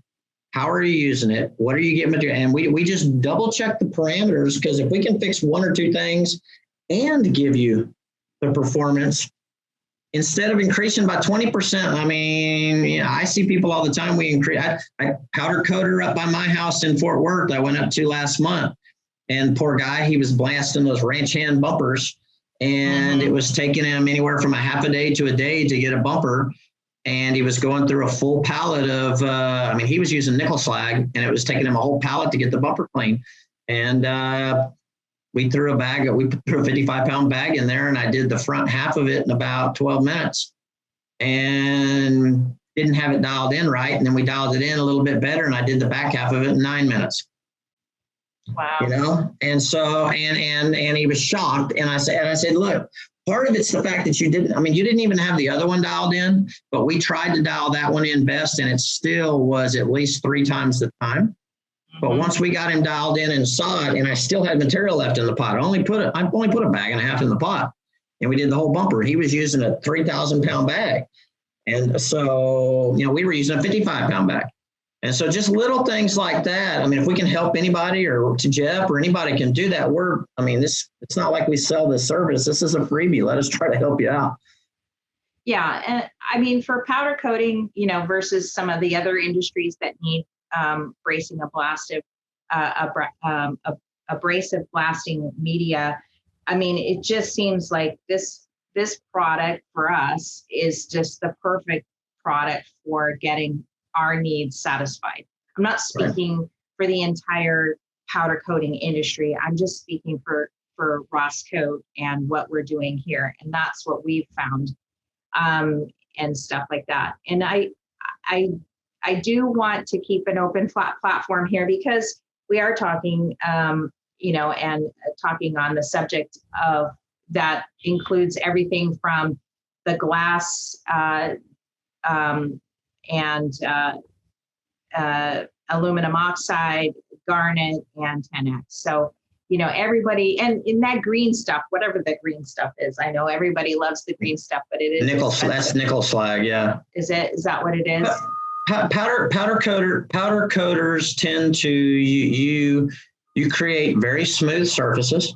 How are you using it? What are you getting material? And we just double check the parameters, because if we can fix one or two things and give you the performance, instead of increasing by 20%, I mean, I see people all the time. We increase. I powder coater up by my house in Fort Worth. I went up to last month, and poor guy, he was blasting those ranch hand bumpers, and it was taking him anywhere from a half a day to a day to get a bumper. And he was going through a full pallet of, I mean, he was using nickel slag, and it was taking him a whole pallet to get the bumper clean. And we threw a 55-pound bag in there, and I did the front half of it in about 12 minutes and didn't have it dialed in right. And then we dialed it in a little bit better, and I did the back half of it in 9 minutes. Wow. And so, and he was shocked. And I said, look, part of it's the fact that you didn't even have the other one dialed in, but we tried to dial that one in best, and it still was at least 3 times the time. But once we got him dialed in and saw it, and I still had material left in the pot, I only put a bag and a half in the pot, and we did the whole bumper. He was using a 3,000-pound bag. And so, we were using a 55-pound bag. And so just little things like that. I mean, if we can help anybody, or to Jeff, or anybody can do that, it's not like we sell this service. This is a freebie. Let us try to help you out. Yeah. And I mean, for powder coating, versus some of the other industries that need bracing abrasive blasting media, I mean, it just seems like this product for us is just the perfect product for getting our needs satisfied. I'm not speaking for the entire powder coating industry. I'm just speaking for RossKote and what we're doing here. And that's what we've found, and stuff like that. And I do want to keep an open platform here, because we are talking, and talking on the subject of that includes everything from the glass, and aluminum oxide, garnet, and 10X. So, everybody, and in that green stuff, whatever the green stuff is, I know everybody loves the green stuff, but it is nickel. expensive. That's nickel slag. Yeah. Is that what it is? Powder coaters tend to, you create very smooth surfaces.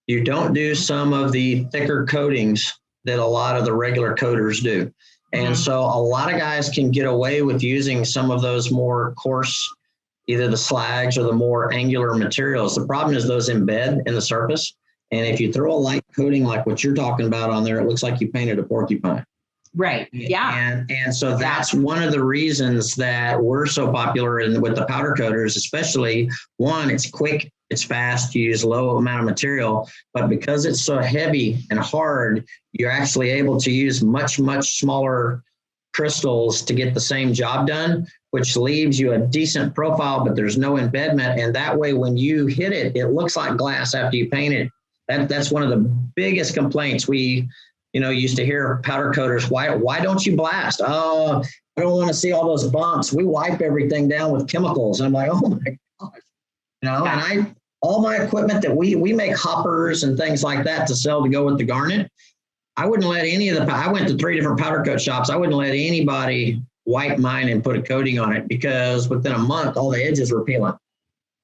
You don't do some of the thicker coatings that a lot of the regular coaters do. And so a lot of guys can get away with using some of those more coarse, either the slags or the more angular materials. The problem is those embed in the surface. And if you throw a light coating like what you're talking about on there, it looks like you painted a porcupine. Right. Yeah. And so that's one of the reasons that we're so popular with the powder coaters, especially one, it's quick, it's fast, you use low amount of material, but because it's so heavy and hard, you're actually able to use much, much smaller crystals to get the same job done, which leaves you a decent profile, but there's no embedment. And that way, when you hit it, it looks like glass after you paint it. That's one of the biggest complaints we used to hear powder coaters. Why don't you blast? Oh, I don't want to see all those bumps. We wipe everything down with chemicals. I'm like, oh my gosh, and all my equipment that we make hoppers and things like that to sell to go with the garnet. I wouldn't let I went to 3 different powder coat shops. I wouldn't let anybody wipe mine and put a coating on it because within a month, all the edges were peeling.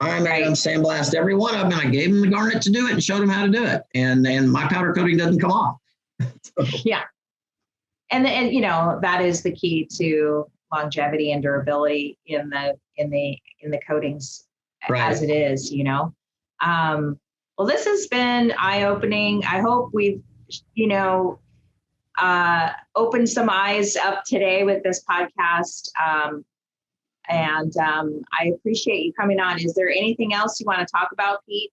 I made them sandblast every one of them, and I gave them the garnet to do it and showed them how to do it. And my powder coating doesn't come off. Yeah. And that is the key to longevity and durability in the coatings as it is, well, this has been eye-opening. I hope we've, opened some eyes up today with this podcast. And I appreciate you coming on. Is there anything else you want to talk about, Pete?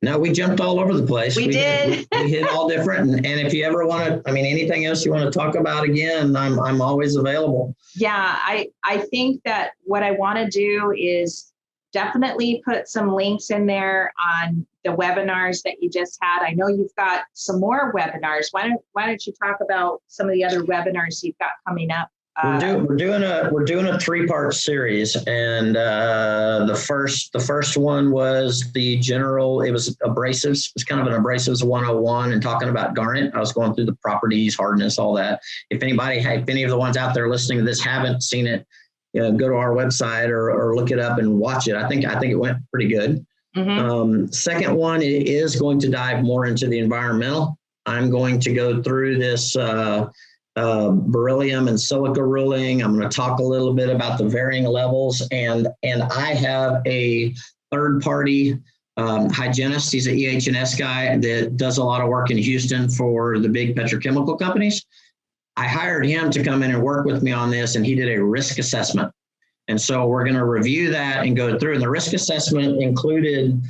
No, we jumped all over the place. We did. We hit all different. And if you ever want to, anything else you want to talk about again, I'm always available. Yeah, I think that what I want to do is definitely put some links in there on the webinars that you just had. I know you've got some more webinars. Why don't you talk about some of the other webinars you've got coming up? We're doing a 3-part series, and the first one was the general. It was abrasives. It's kind of an abrasives 101 and talking about garnet. I was going through the properties, hardness, all that. If any of the ones out there listening to this haven't seen it, go to our website or look it up and watch it. I think it went pretty good. Mm-hmm. Second one is going to dive more into the environmental. I'm going to go through this. Beryllium and silica ruling. I'm going to talk a little bit about the varying levels, and I have a third-party hygienist. He's an EH&S guy that does a lot of work in Houston for the big petrochemical companies. I hired him to come in and work with me on this, and he did a risk assessment. And so we're going to review that and go through. And the risk assessment included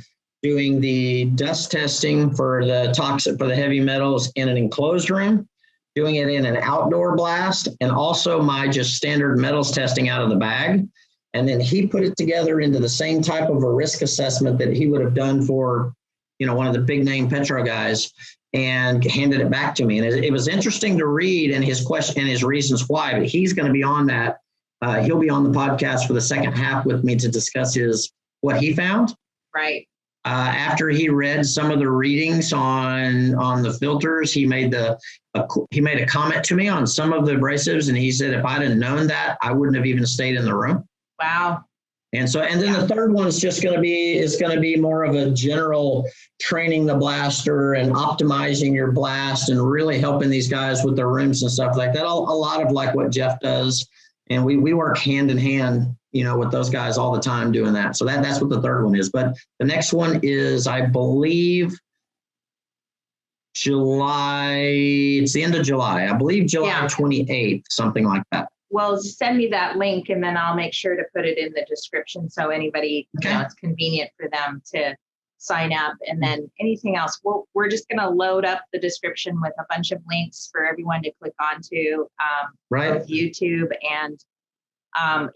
doing the dust testing for the heavy metals in an enclosed room, doing it in an outdoor blast, and also my just standard metals testing out of the bag. And then he put it together into the same type of a risk assessment that he would have done for, one of the big name petro guys, and handed it back to me. And it was interesting to read and his question and his reasons why, but he's going to be on that. He'll be on the podcast for the second half with me to discuss what he found. Right. After he read some of the readings on the filters, he made a comment to me on some of the abrasives, and he said, if I'd have known that, I wouldn't have even stayed in the room. Wow. And then the third one is going to be more of a general training the blaster and optimizing your blast and really helping these guys with their rooms and stuff like that. A lot of like what Jeff does. And we work hand in hand, with those guys all the time doing that. So that's what the third one is. But the next one is, I believe, July. It's the end of July. I believe July 28th, something like that. Well, send me that link, and then I'll make sure to put it in the description so anybody, it's convenient for them to sign up. And then anything else, we're just going to load up the description with a bunch of links for everyone to click onto, both YouTube and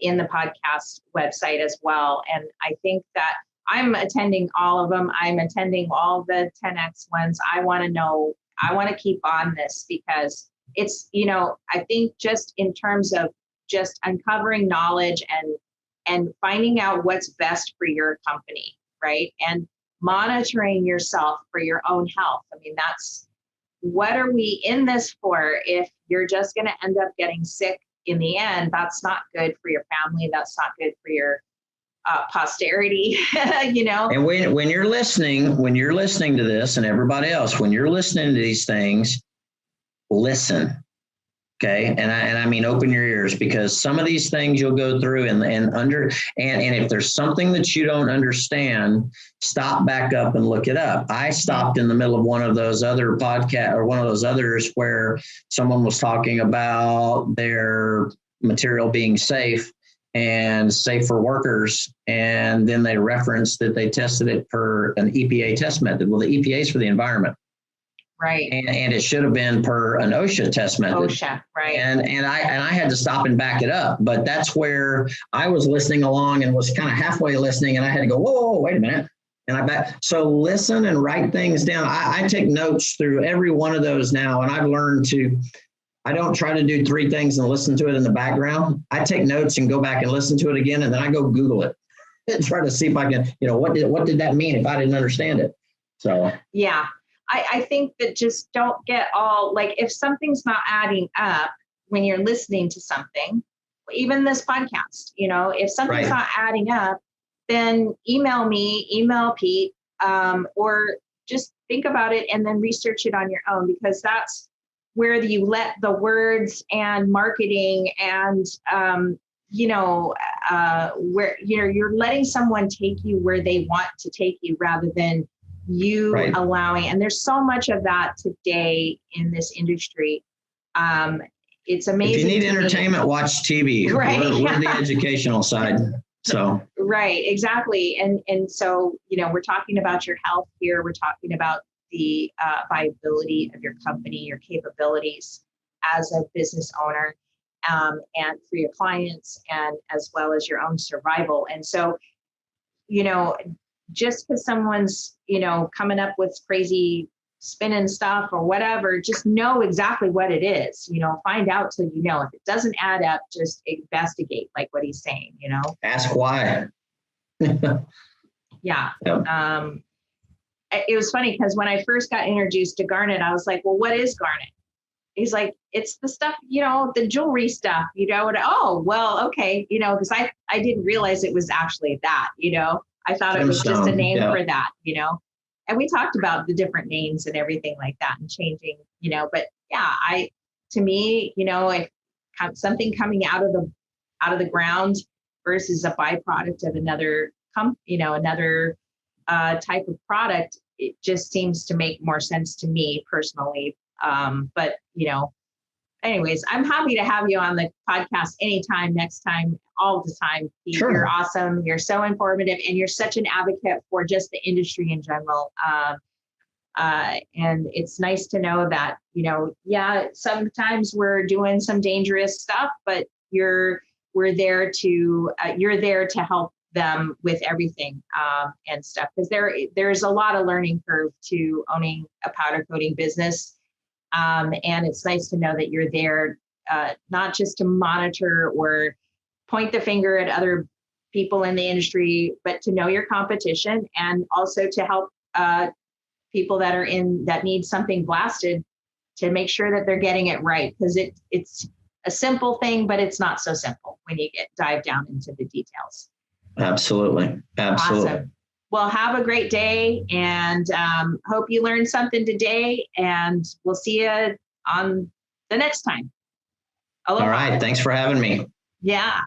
in the podcast website as well. And I think that I'm attending all of them. I'm attending all the 10X ones. I want to keep on this because it's, I think just in terms of just uncovering knowledge and finding out what's best for your company, right? And monitoring yourself for your own health. I mean, that's what are we in this for? If you're just going to end up getting sick in the end, that's not good for your family. That's not good for your posterity, And when you're listening to this, and everybody else, when you're listening to these things, listen. Okay. And I mean, open your ears, because some of these things you'll go through and if there's something that you don't understand, stop back up and look it up. I stopped in the middle of one of those other podcasts, or one of those others, where someone was talking about their material being safe and safe for workers. And then they referenced that they tested it per an EPA test method. Well, the EPA is for the environment. Right. And it should have been per an OSHA test method. OSHA, right. And I had to stop and back it up. But that's where I was listening along and was kind of halfway listening, and I had to go, whoa, wait a minute. And I back. So listen and write things down. I take notes through every one of those now, and I've learned I don't try to do 3 things and listen to it in the background. I take notes and go back and listen to it again, and then I go Google it and try to see if I can, what did that mean if I didn't understand it? So yeah. I think that just don't get all, like, if something's not adding up when you're listening to something, even this podcast, if something's not adding up, then email me, email Pete, or just think about it and then research it on your own, because that's where you let the words and marketing and, where, you're letting someone take you where they want to take you rather than you allowing, and there's so much of that today in this industry. It's amazing. If you need entertainment, watch TV. Right. We're the educational side. So. Right, exactly. And so, we're talking about your health here. We're talking about the viability of your company, your capabilities as a business owner, and for your clients, and as well as your own survival. And so, just because someone's, coming up with crazy spinning stuff or whatever, just know exactly what it is, find out so if it doesn't add up, just investigate, like what he's saying, Ask why. Yeah. Yep. It was funny because when I first got introduced to garnet, I was like, well, what is garnet? He's like, it's the stuff, the jewelry stuff, oh, well, okay. Because I didn't realize it was actually that, I thought it was just a name for that, and we talked about the different names and everything like that and changing, but yeah, to me, if something coming out of the ground versus a byproduct of another another type of product, it just seems to make more sense to me personally. But anyways, I'm happy to have you on the podcast anytime, next time, all the time. Sure. You're awesome. You're so informative, and you're such an advocate for just the industry in general. And it's nice to know that, sometimes we're doing some dangerous stuff, but you're there to help them with everything, and stuff. Because there's a lot of learning curve to owning a powder coating business. And it's nice to know that you're there, not just to monitor or point the finger at other people in the industry, but to know your competition, and also to help people that need something blasted, to make sure that they're getting it right. Because it's a simple thing, but it's not so simple when you dive down into the details. Absolutely. Awesome. Well, have a great day, and hope you learned something today, and we'll see you on the next time. Aloha. All right. Thanks for having me. Yeah.